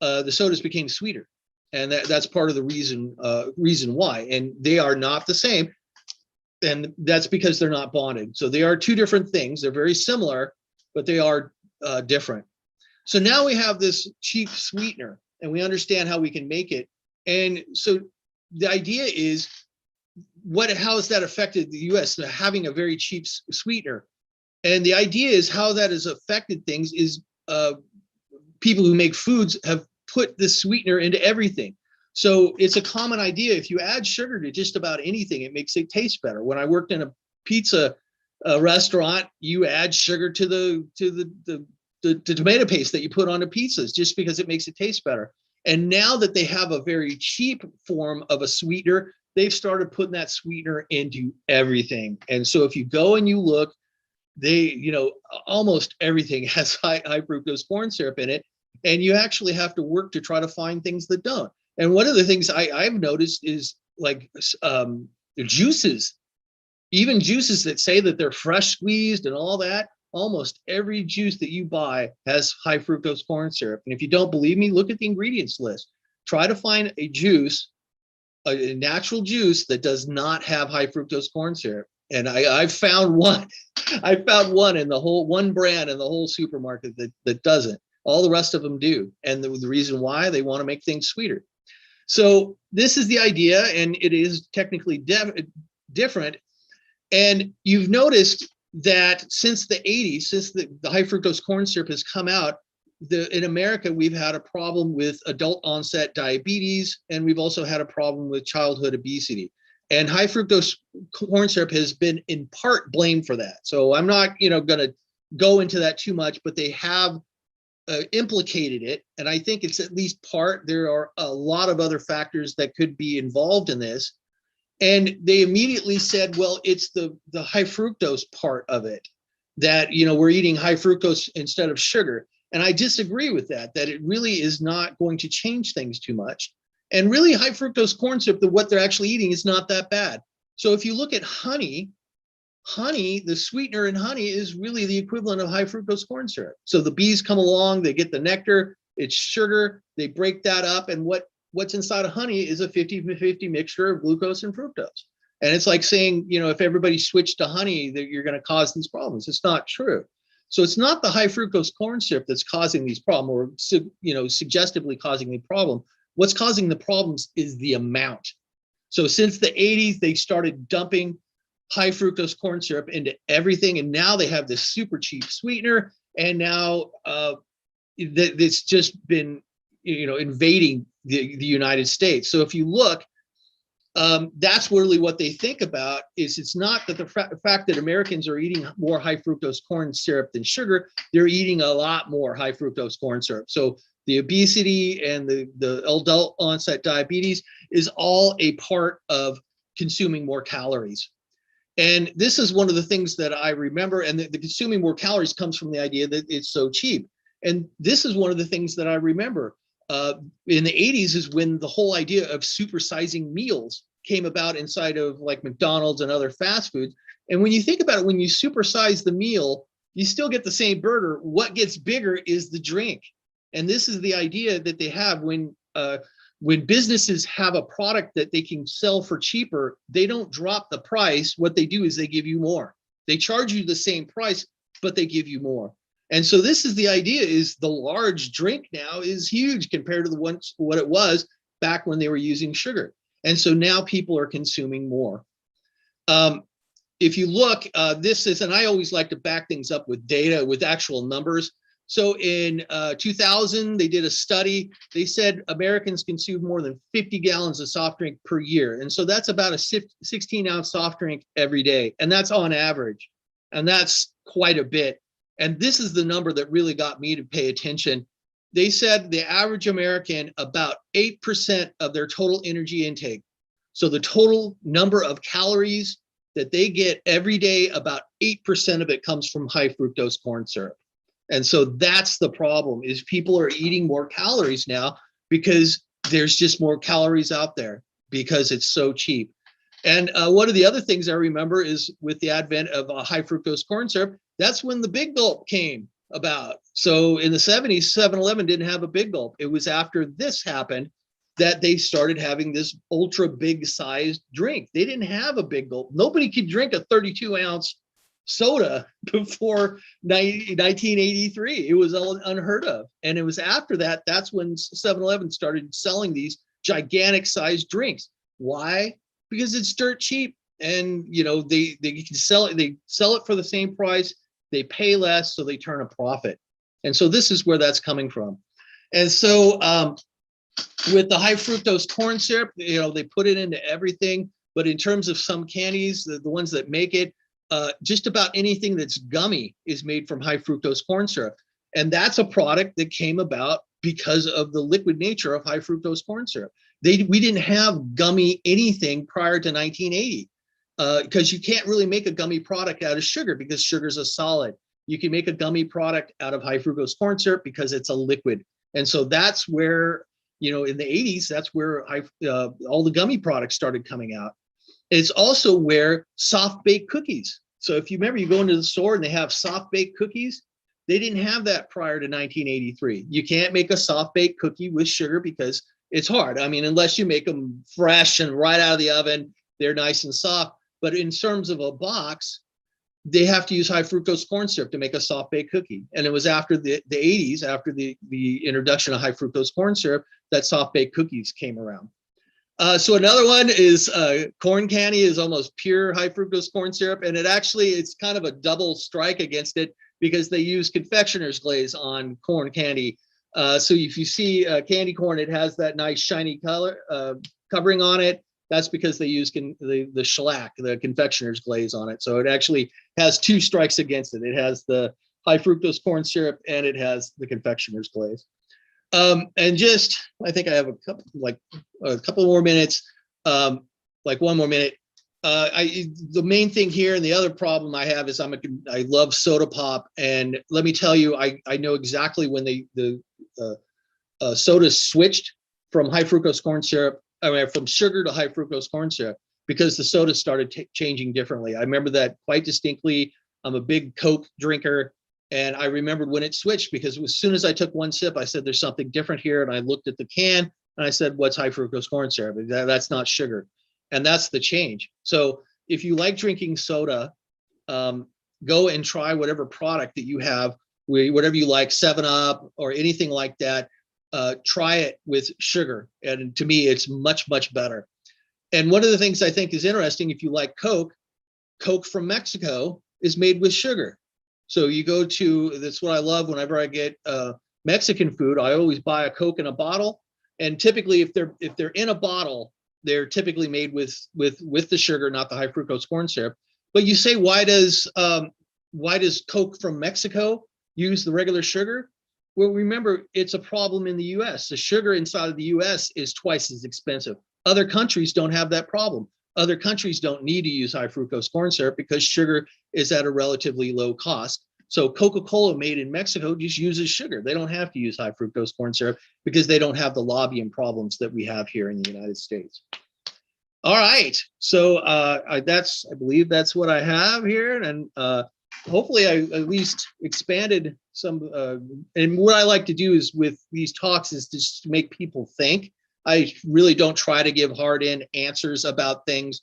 the sodas became sweeter. And that's part of the reason why. And they are not the same. And that's because they're not bonded. So they are two different things. They're very similar, but they are different. So now we have this cheap sweetener and we understand how we can make it. And so the idea is, how has that affected the US having a very cheap sweetener? And the idea is how that has affected things is people who make foods have put the sweetener into everything. So it's a common idea. If you add sugar to just about anything, it makes it taste better. When I worked in a pizza restaurant, you add sugar to the tomato paste that you put on the pizzas just because it makes it taste better. And now that they have a very cheap form of a sweetener, they've started putting that sweetener into everything. And so if you go and you look, almost everything has high fructose corn syrup in it. And you actually have to work to try to find things that don't. And one of the things I've noticed is like the juices, even juices that say that they're fresh squeezed and all that. Almost every juice that you buy has high fructose corn syrup. And if you don't believe me, look at the ingredients list. Try to find a juice, a natural juice that does not have high fructose corn syrup. And I've found one. I found one brand in the whole supermarket that doesn't. All the rest of them do. And the reason why, they want to make things sweeter. So this is the idea, and it is technically different. And you've noticed that since the 80s, since the high fructose corn syrup has come out, in America, we've had a problem with adult onset diabetes, and we've also had a problem with childhood obesity. And high fructose corn syrup has been in part blamed for that. So I'm not, going to go into that too much, but they have implicated it. And I think it's at least part. There are a lot of other factors that could be involved in this. And they immediately said, well, it's the high fructose part of it that, we're eating high fructose instead of sugar. And I disagree with that it really is not going to change things too much. And really high fructose corn syrup, what they're actually eating is not that bad. So if you look at honey, the sweetener in honey is really the equivalent of high fructose corn syrup. So the bees come along, they get the nectar, it's sugar, they break that up. And what's inside of honey is a 50-50 mixture of glucose and fructose. And it's like saying, if everybody switched to honey, that you're going to cause these problems. It's not true. So it's not the high fructose corn syrup that's causing these problems or, suggestively causing the problem. What's causing the problems is the amount. So since the 80s, they started dumping high fructose corn syrup into everything. And now they have this super cheap sweetener. And now it's just been, invading the United States. So if you look, that's really what they think about is it's not that the fact that Americans are eating more high fructose corn syrup than sugar, they're eating a lot more high fructose corn syrup. So the obesity and the adult onset diabetes is all a part of consuming more calories. And this is one of the things that I remember, and the consuming more calories comes from the idea that it's so cheap. And this is one of the things that I remember in the 80s is when the whole idea of supersizing meals came about inside of like McDonald's and other fast foods. And when you think about it, when you supersize the meal, you still get the same burger. What gets bigger is the drink. And this is the idea that they have when businesses have a product that they can sell for cheaper, they don't drop the price. What they do is they give you more. They charge you the same price, but they give you more. And so this is the idea is the large drink now is huge compared to what it was back when they were using sugar. And so now people are consuming more. If you look, this is, and I always like to back things up with data, with actual numbers. So in 2000, they did a study. They said Americans consume more than 50 gallons of soft drink per year. And so that's about a 16-ounce soft drink every day. And that's on average. And that's quite a bit. And this is the number that really got me to pay attention. They said the average American, about 8% of their total energy intake. So the total number of calories that they get every day, about 8% of it comes from high fructose corn syrup. And so that's the problem, is people are eating more calories now because there's just more calories out there because it's so cheap. And one of the other things I remember is with the advent of high fructose corn syrup, that's when the Big Gulp came about. So in the 70s, 7-Eleven didn't have a Big Gulp. It was after this happened that they started having this ultra big sized drink. They didn't have a Big Gulp. Nobody could drink a 32-ounce soda before 1983. It was unheard of. And it was after that, that's when 7-Eleven started selling these gigantic sized drinks. Why? Because it's dirt cheap, and they can sell it. They sell it for the same price. They pay less, so they turn a profit. And so this is where that's coming from. And so with the high fructose corn syrup, they put it into everything. But in terms of some candies, the ones that make it, just about anything that's gummy is made from high fructose corn syrup. And that's a product that came about because of the liquid nature of high fructose corn syrup. We didn't have gummy anything prior to 1980, because you can't really make a gummy product out of sugar because sugar's a solid. You can make a gummy product out of high fructose corn syrup because it's a liquid. And so that's where, in the 80s, that's where all the gummy products started coming out. It's also where soft baked cookies. So if you remember, you go into the store and they have soft baked cookies. They didn't have that prior to 1983. You can't make a soft baked cookie with sugar because it's hard. I mean, unless you make them fresh and right out of the oven, they're nice and soft. But in terms of a box, they have to use high fructose corn syrup to make a soft baked cookie. And it was after the 80s, after the introduction of high fructose corn syrup, that soft baked cookies came around. So another one is corn candy is almost pure high fructose corn syrup. And it's kind of a double strike against it because they use confectioner's glaze on corn candy. So if you see candy corn, it has that nice shiny color covering on it. That's because they use the shellac, the confectioner's glaze on it. So it actually has two strikes against it. It has the high fructose corn syrup and it has the confectioner's glaze. And I think I have a couple more minutes, like one more minute. The main thing here, and the other problem I have is I love soda pop, and let me tell you, I know exactly when the soda switched from high fructose corn syrup, from sugar to high fructose corn syrup, because the soda started changing differently. I remember that quite distinctly. I'm a big Coke drinker, and I remembered when it switched because as soon as I took one sip, I said, "There's something different here," and I looked at the can and I said, "What's high fructose corn syrup? That's not sugar." And that's the change. So if you like drinking soda, go and try whatever product that you have, whatever you like, 7-Up or anything like that. Try it with sugar. And to me, it's much, much better. And one of the things I think is interesting, if you like Coke from Mexico is made with sugar. So you go that's what I love whenever I get Mexican food, I always buy a Coke in a bottle. And typically if they're in a bottle, they're typically made with the sugar, not the high fructose corn syrup. But you say, why does Coke from Mexico use the regular sugar? Well, remember, it's a problem in the US. The sugar inside of the US is twice as expensive. Other countries don't have that problem. Other countries don't need to use high fructose corn syrup because sugar is at a relatively low cost. So Coca-Cola made in Mexico just uses sugar. They don't have to use high fructose corn syrup because they don't have the lobbying problems that we have here in the United States. All right, so I believe that's what I have here, and hopefully I at least expanded some. And what I like to do is with these talks is just to make people think. I really don't try to give hard-in answers about things.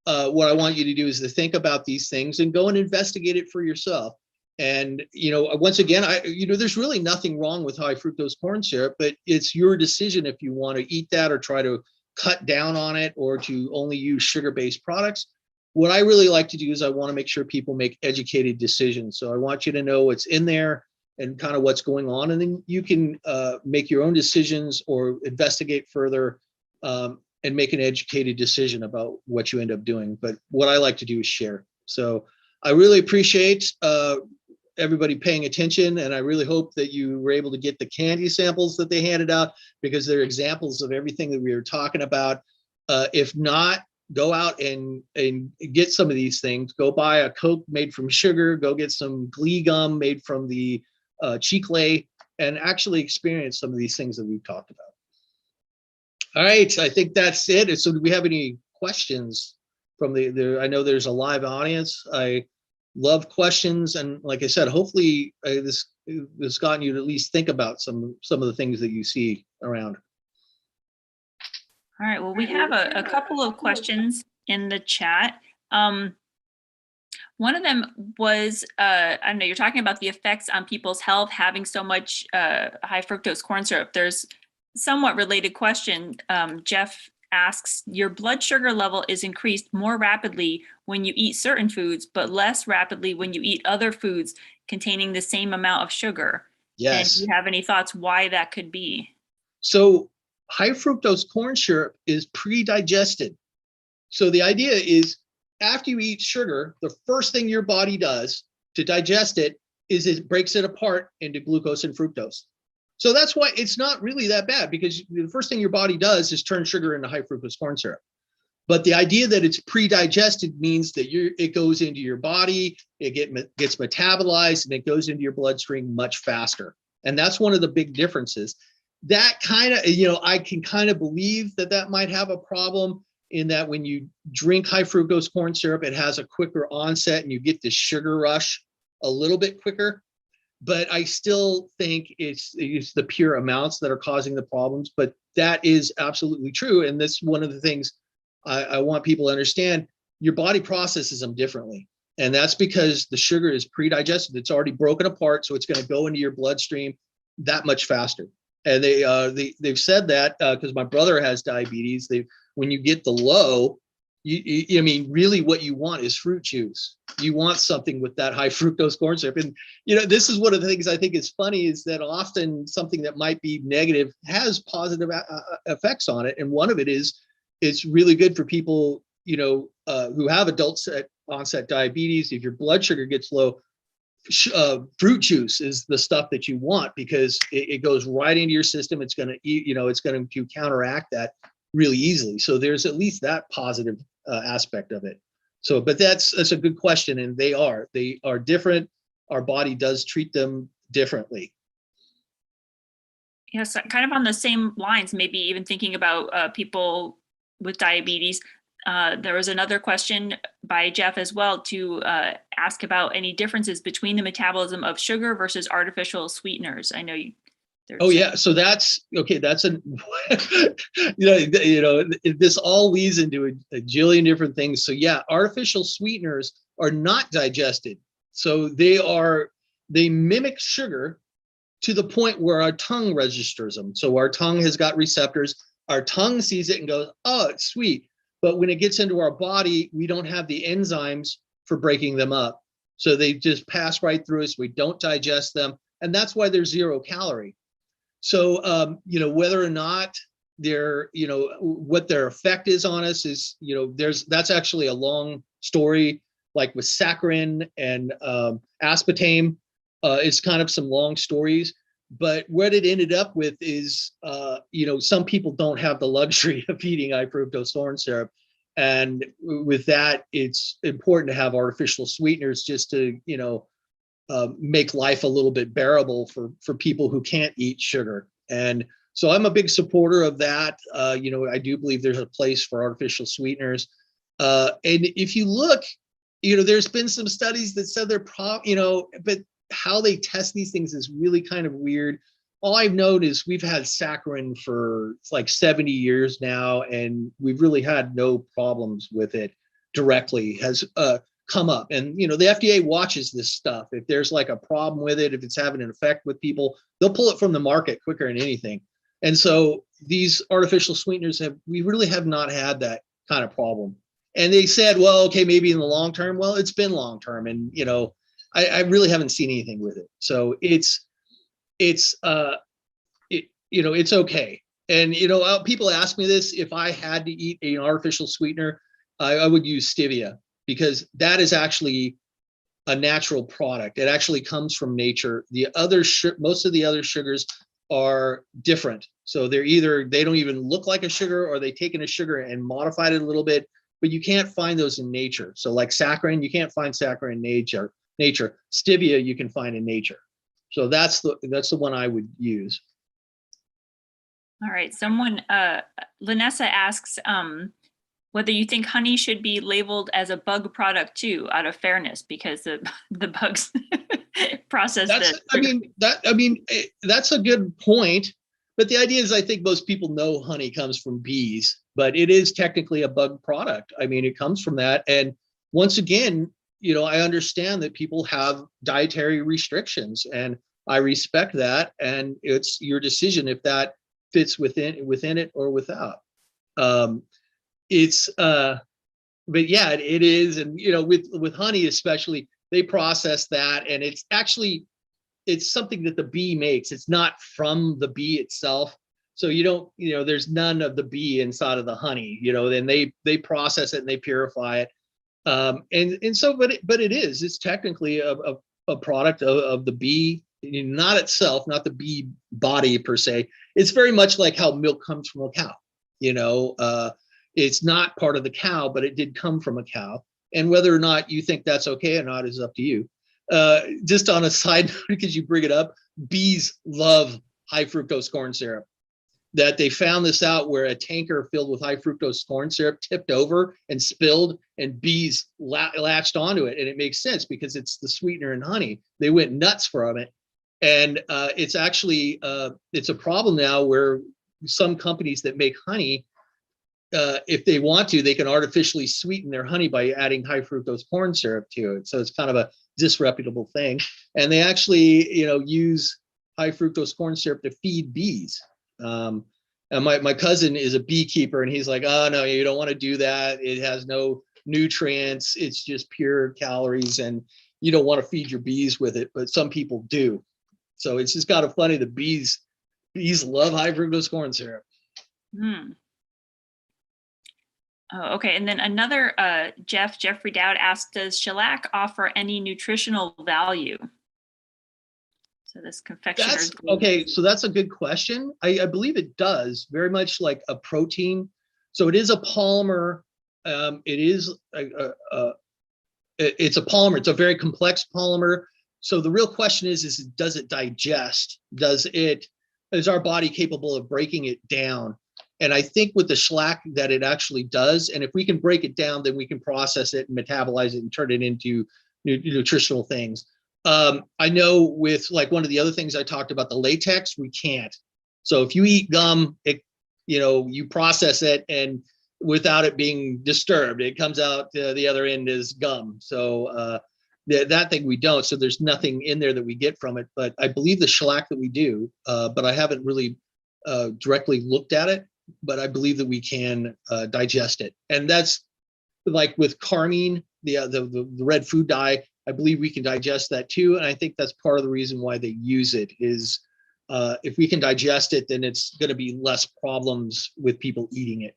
What I want you to do is to think about these things and go and investigate it for yourself. And, once again, there's really nothing wrong with high fructose corn syrup, but it's your decision if you want to eat that or try to cut down on it or to only use sugar-based products. What I really like to do is I want to make sure people make educated decisions. So I want you to know what's in there and kind of what's going on, and then you can make your own decisions or investigate further and make an educated decision about what you end up doing. But what I like to do is share. So I really appreciate everybody paying attention, and I really hope that you were able to get the candy samples that they handed out, because they're examples of everything that we were talking about. If not, go out and get some of these things. Go buy a Coke made from sugar. Go get some Glee Gum made from the chicle, and actually experience some of these things that we've talked about. All right, I think that's it. So do we have any questions from I know there's a live audience. I love questions, and like I said, hopefully this has gotten you to at least think about some of the things that you see around. All right, well, we have a couple of questions in the chat. One of them was, I don't know, you're talking about the effects on people's health having so much high fructose corn syrup. There's somewhat related question. Jeff asks, your blood sugar level is increased more rapidly when you eat certain foods, but less rapidly when you eat other foods containing the same amount of sugar. Yes. And do you have any thoughts why that could be? So high fructose corn syrup is pre-digested. So the idea is after you eat sugar, the first thing your body does to digest it is it breaks it apart into glucose and fructose. So that's why it's not really that bad, because the first thing your body does is turn sugar into high fructose corn syrup. But the idea that it's pre-digested means that it goes into your body, it gets metabolized, and it goes into your bloodstream much faster. And that's one of the big differences. That kind of, I can kind of believe that might have a problem in that when you drink high fructose corn syrup, it has a quicker onset and you get this sugar rush a little bit quicker. But I still think it's the pure amounts that are causing the problems. But that is absolutely true. And that's one of the things I want people to understand. Your body processes them differently. And that's because the sugar is pre-digested. It's already broken apart. So it's going to go into your bloodstream that much faster. And they've said that because my brother has diabetes. When you get the low, I mean, really what you want is fruit juice. You want something with that high fructose corn syrup. And, this is one of the things I think is funny, is that often something that might be negative has positive effects on it. And one of it is it's really good for people, who have adult onset diabetes. If your blood sugar gets low, fruit juice is the stuff that you want, because it goes right into your system. It's going to, it's going to counteract that really easily. So there's at least that positive aspect of it. So, but that's a good question. And they are different. Our body does treat them differently. Yes, kind of on the same lines, maybe even thinking about people with diabetes. There was another question by Jeff as well to ask about any differences between the metabolism of sugar versus artificial sweeteners. I know you. Oh yeah, so that's okay. That's this all leads into a jillion different things. So yeah, artificial sweeteners are not digested. So they mimic sugar to the point where our tongue registers them. So our tongue has got receptors. Our tongue sees it and goes, oh, it's sweet. But when it gets into our body, we don't have the enzymes for breaking them up. So they just pass right through us. We don't digest them. And that's why they're 0 calorie. So, whether or not they're, what their effect is on us is, that's actually a long story, like with saccharin and aspartame. It's kind of some long stories. But what it ended up with is, some people don't have the luxury of eating high fructose corn syrup. And with that, it's important to have artificial sweeteners just to, make life a little bit bearable for people who can't eat sugar. And so I'm a big supporter of that. I do believe there's a place for artificial sweeteners. And if you look, there's been some studies that said but how they test these things is really kind of weird. All I've known is we've had saccharin for like 70 years now, and we've really had no problems with it directly. Has come up, and the FDA watches this stuff. If there's like a problem with it, if it's having an effect with people, they'll pull it from the market quicker than anything. And so these artificial sweeteners we really have not had that kind of problem. And they said, well, okay, maybe in the long term. Well, it's been long term, and I really haven't seen anything with it. So it's okay. And people ask me this: if I had to eat an artificial sweetener, I would use stevia, because that is actually a natural product. It actually comes from nature. Most of the other sugars are different. So they don't even look like a sugar, or they've taken a sugar and modified it a little bit, but you can't find those in nature. So like saccharin, you can't find saccharin in nature. Stevia, you can find in nature. So that's the one I would use. All right. Someone, Lanessa asks, whether you think honey should be labeled as a bug product too, out of fairness, because the bugs process that's a good point. But the idea is, I think most people know honey comes from bees, but it is technically a bug product. I mean, it comes from that. And once again, I understand that people have dietary restrictions, and I respect that. And it's your decision if that fits within it or without. But yeah, it is. And, with honey, especially, they process that, and it's something that the bee makes. It's not from the bee itself. So there's none of the bee inside of the honey, then they process it and they purify it. But it's technically a product of the bee, not itself, not the bee body per se. It's very much like how milk comes from a cow, it's not part of the cow, but it did come from a cow. And whether or not you think that's okay or not is up to you. Just on a side note, because you bring it up, bees love high fructose corn syrup. That they found this out where a tanker filled with high fructose corn syrup tipped over and spilled, and bees latched onto it. And it makes sense because it's the sweetener in honey. They went nuts from it. And it's actually, it's a problem now where some companies that make honey, if they want to, they can artificially sweeten their honey by adding high fructose corn syrup to it. So it's kind of a disreputable thing. And they actually, use high fructose corn syrup to feed bees. And my cousin is a beekeeper, and he's like, oh no, you don't want to do that. It has no nutrients. It's just pure calories, and you don't want to feed your bees with it. But some people do. So it's just kind of funny. The bees love high fructose corn syrup. Hmm. Oh, okay. And then another Jeffrey Dowd asked, does shellac offer any nutritional value? So this confectioner. Okay, so that's a good question. I believe it does, very much like a protein. So it is a polymer. It's a polymer. It's a very complex polymer. So the real question is does it digest? Is our body capable of breaking it down? And I think with the shellac that it actually does. And if we can break it down, then we can process it and metabolize it and turn it into nutritional things. I know with like one of the other things I talked about, the latex, we can't. So if you eat gum, you process it, and without it being disturbed, it comes out the other end as gum. So that thing we don't. So there's nothing in there that we get from it. But I believe the shellac that we do, but I haven't really directly looked at it. But I believe that we can digest it, and that's like with carmine, the red food dye. I believe we can digest that too, and I think that's part of the reason why they use it is if we can digest it, then it's going to be less problems with people eating it.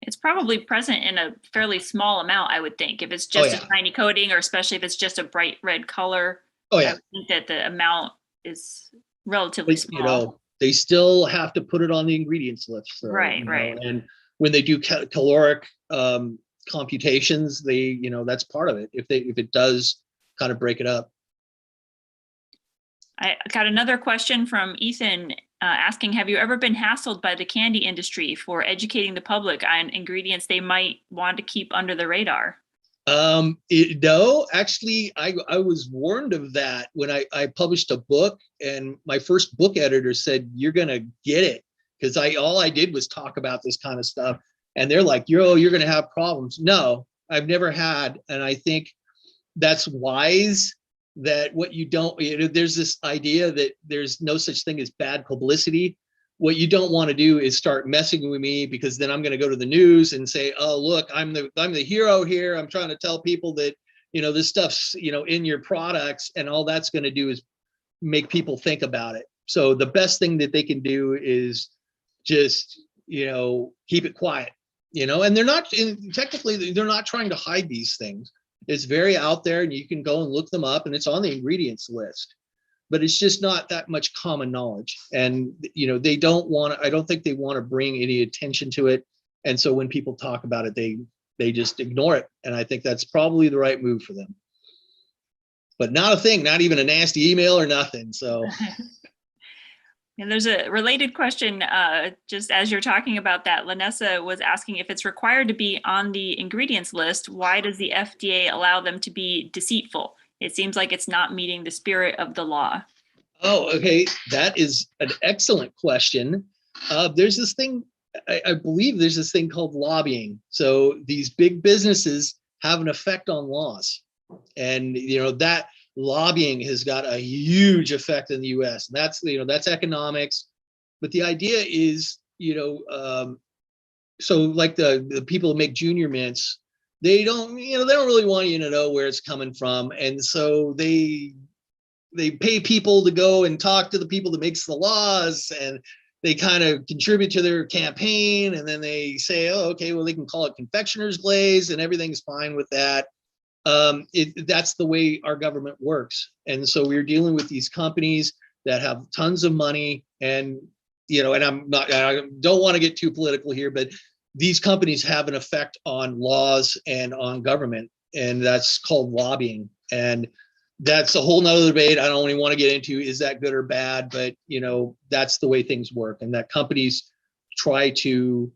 It's probably present in a fairly small amount, I would think, if it's just a tiny coating, or especially if it's just a bright red color. I think that the amount is relatively small. They still have to put it on the ingredients list. So, right. And when they do caloric computations, that's part of it. If it does kind of break it up. I got another question from Ethan asking, have you ever been hassled by the candy industry for educating the public on ingredients they might want to keep under the radar? No, actually, I was warned of that when I published a book, and my first book editor said, you're going to get it. Because all I did was talk about this kind of stuff. And they're like, you're going to have problems. No, I've never had. And I think that's wise, that what you don't, there's this idea that there's no such thing as bad publicity. What you don't want to do is start messing with me, because then I'm going to go to the news and say, oh, look, I'm the hero here. I'm trying to tell people that, this stuff's, in your products, and all that's going to do is make people think about it. So the best thing that they can do is just, keep it quiet, and technically they're not trying to hide these things. It's very out there, and you can go and look them up, and it's on the ingredients list. But it's just not that much common knowledge. And, I don't think they want to bring any attention to it. And so when people talk about it, they just ignore it. And I think that's probably the right move for them. but not a thing, not even a nasty email or nothing. So And there's a related question, just as you're talking about that, Lanessa was asking if it's required to be on the ingredients list, why does the FDA allow them to be deceitful? It seems like it's not meeting the spirit of the law. oh, okay, that is an excellent question. There's this thing, I believe there's this thing called lobbying. So these big businesses have an effect on laws, and that lobbying has got a huge effect in the U.S. And that's economics, but the idea is so like the people who make junior mints, they don't really want you to know where it's coming from, and so they pay people to go and talk to the people that makes the laws, and they kind of contribute to their campaign, and then they say, oh, okay, well, they can call it confectioner's glaze and everything's fine with that. That's the way our government works. And so we're dealing with these companies that have tons of money, and and I don't want to get too political here, but these companies have an effect on laws and on government, and that's called lobbying. And that's a whole nother debate I don't even want to get into. Is that good or bad? But that's the way things work, and that companies try to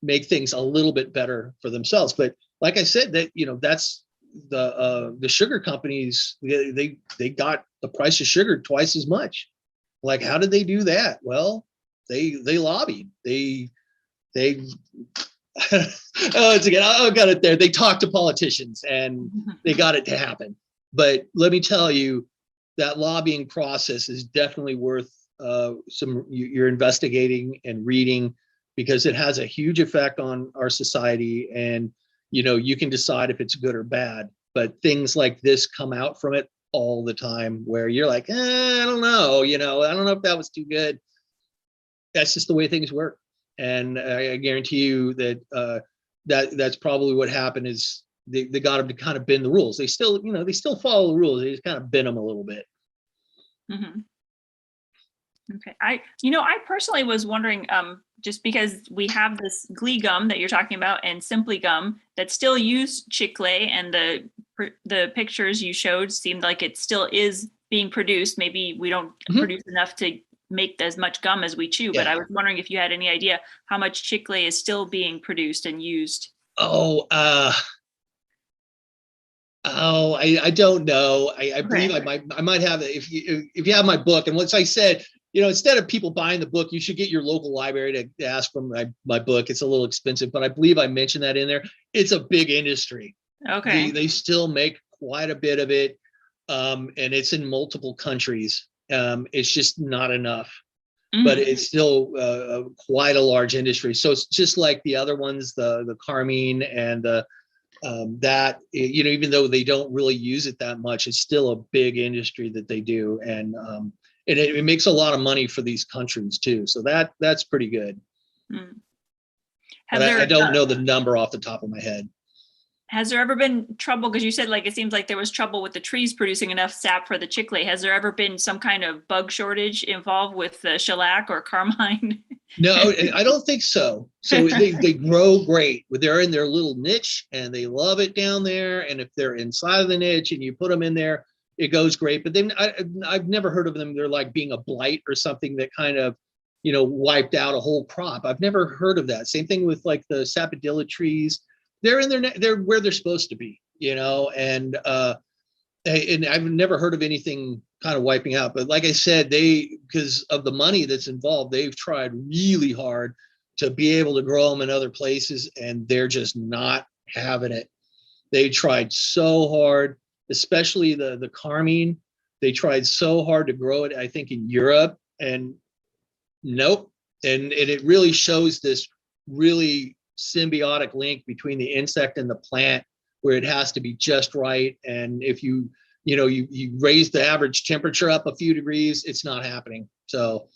make things a little bit better for themselves. But like I said, that that's the sugar companies, they got the price of sugar twice as much. Like, how did they do that? Well, they lobbied. They oh, it's again, I got it there. They talked to politicians and they got it to happen. But let me tell you, that lobbying process is definitely worth you're investigating and reading, because it has a huge effect on our society, and you can decide if it's good or bad. But things like this come out from it all the time, where you're like, I don't know, I don't know if that was too good. That's just the way things work, and I guarantee you that that's probably what happened. Is they got them to kind of bend the rules. They still follow the rules. They just kind of bend them a little bit. Mm-hmm. Okay. I personally was wondering, just because we have this Glee Gum that you're talking about and Simply Gum that still use chicle, and the pictures you showed seemed like it still is being produced. Maybe we don't produce enough to make as much gum as we chew, but I was wondering if you had any idea how much chicle is still being produced and used. I don't know. I believe I might have it. If you have my book, and once I said, instead of people buying the book, you should get your local library to ask for my book. It's a little expensive, but I believe I mentioned that in there. It's a big industry. Okay. They still make quite a bit of it, and it's in multiple countries. It's just not enough, but it's still quite a large industry. So it's just like the other ones, the carmine and the that even though they don't really use it that much, it's still a big industry that they do, and it makes a lot of money for these countries too. So that's pretty good. But I don't know the number off the top of my head. Has there ever been trouble? Because you said it seems like there was trouble with the trees producing enough sap for the chicle. Has there ever been some kind of bug shortage involved with the shellac or carmine? No, I don't think so. So they grow great. They're in their little niche and they love it down there. And if they're inside of the niche and you put them in there, it goes great. But then I've never heard of them. They're like being a blight or something that kind of, wiped out a whole crop. I've never heard of that. Same thing with like the sapodilla trees. They're in they're where they're supposed to be, and I've never heard of anything kind of wiping out. But like I said, because of the money that's involved, they've tried really hard to be able to grow them in other places, and they're just not having it. They tried so hard, especially the carmine. They tried so hard to grow it, I think, in Europe, and nope. And it really shows this really symbiotic link between the insect and the plant, where it has to be just right. And if you raise the average temperature up a few degrees, it's not happening. So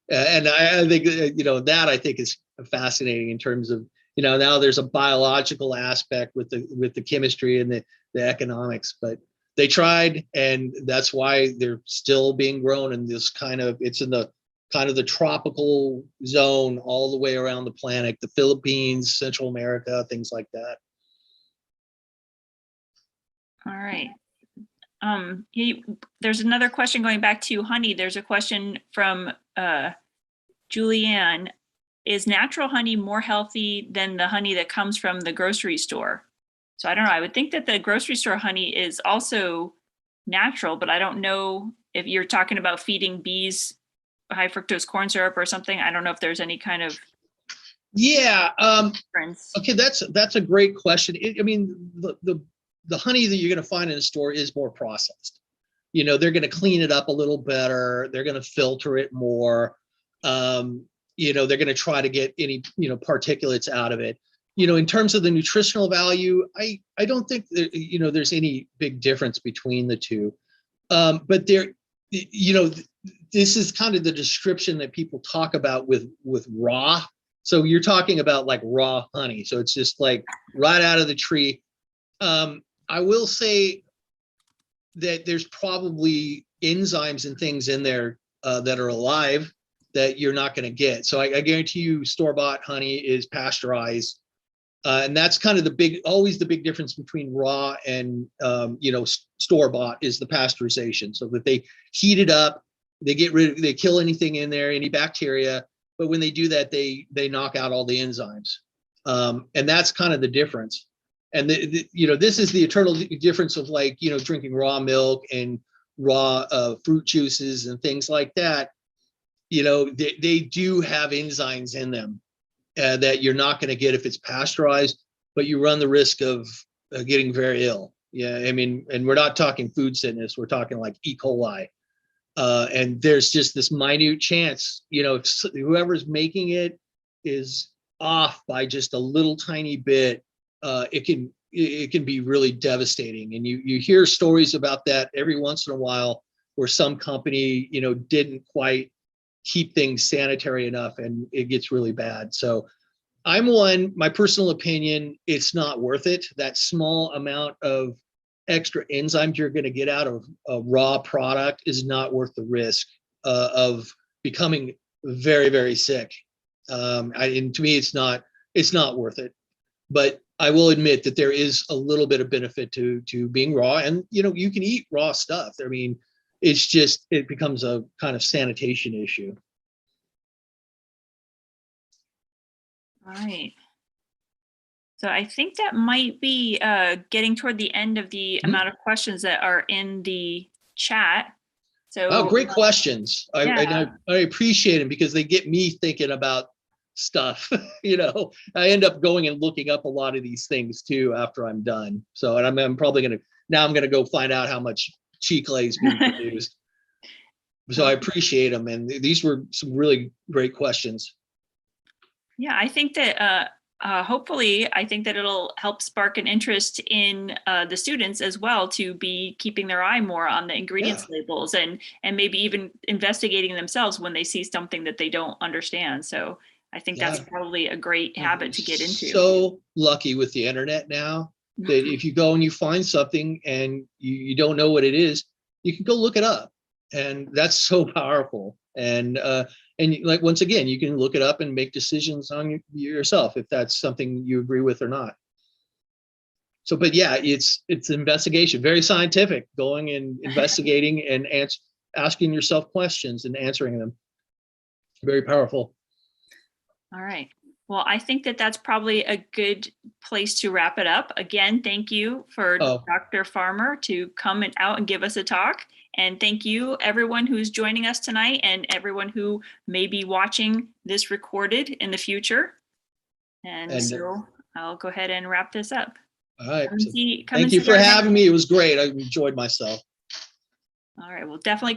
and I think that I think is fascinating in terms of now there's a biological aspect with the chemistry and the economics. But they tried, and that's why they're still being grown in this it's in the kind of the tropical zone all the way around the planet, the Philippines, Central America, things like that. All right. There's another question going back to honey. There's a question from Julianne. Is natural honey more healthy than the honey that comes from the grocery store? So I don't know. I would think that the grocery store honey is also natural, but I don't know if you're talking about feeding bees high fructose corn syrup or something. I don't know if there's any kind of difference. Okay, that's a great question. I mean, the honey that you're going to find in the store is more processed. You know, they're going to clean it up a little better. They're going to filter it more. You know, they're going to try to get any, you know, particulates out of it. You know, in terms of the nutritional value, I don't think that, you know, there's any big difference between the two. But there, you know, this is kind of the description that people talk about with raw. So you're talking about like raw honey. So it's just like right out of the tree. I will say that there's probably enzymes and things in there that are alive that you're not going to get. So I guarantee you store-bought honey is pasteurized. And that's kind of always the big difference between raw and, you know, store-bought is the pasteurization. So that they heat it up, they kill anything in there, any bacteria. But when they do that, they knock out all the enzymes. And that's kind of the difference. And you know, this is the eternal difference of like, you know, drinking raw milk and raw fruit juices and things like that. You know, they do have enzymes in them that you're not going to get if it's pasteurized, but you run the risk of getting very ill. Yeah, I mean, and we're not talking food sickness, we're talking like E. coli. And there's just this minute chance, you know, if whoever's making it is off by just a little tiny bit, it can be really devastating. And you hear stories about that every once in a while where some company, you know, didn't quite keep things sanitary enough and it gets really bad. So my personal opinion, it's not worth it. That small amount of extra enzymes you're going to get out of a raw product is not worth the risk of becoming very, very sick. And to me, it's not worth it. But I will admit that there is a little bit of benefit to being raw, and you know, you can eat raw stuff. I mean, it's just, it becomes a kind of sanitation issue. All right. So I think that might be getting toward the end of the amount of questions that are in the chat. So great questions. Yeah. I appreciate them because they get me thinking about stuff. You know, I end up going and looking up a lot of these things too after I'm done. So, and I'm probably going to go find out how much chicle is being produced. So I appreciate them. And these were some really great questions. Yeah, I think that hopefully, I think that it'll help spark an interest in the students as well to be keeping their eye more on the ingredients labels and maybe even investigating themselves when they see something that they don't understand. So I think that's probably a great habit to get into. So lucky with the internet now that if you go and you find something and you don't know what it is, you can go look it up. And that's so powerful. And like, once again, you can look it up and make decisions on yourself if that's something you agree with or not. So, but yeah, it's investigation, very scientific, going and investigating and asking yourself questions and answering them. Very powerful. All right. Well, I think that that's probably a good place to wrap it up. Again, thank you for Dr. Farmer to come out and give us a talk. And thank you, everyone who's joining us tonight and everyone who may be watching this recorded in the future. And so I'll go ahead and wrap this up. All right. Thank you for having me. It was great. I enjoyed myself. All right. Well, definitely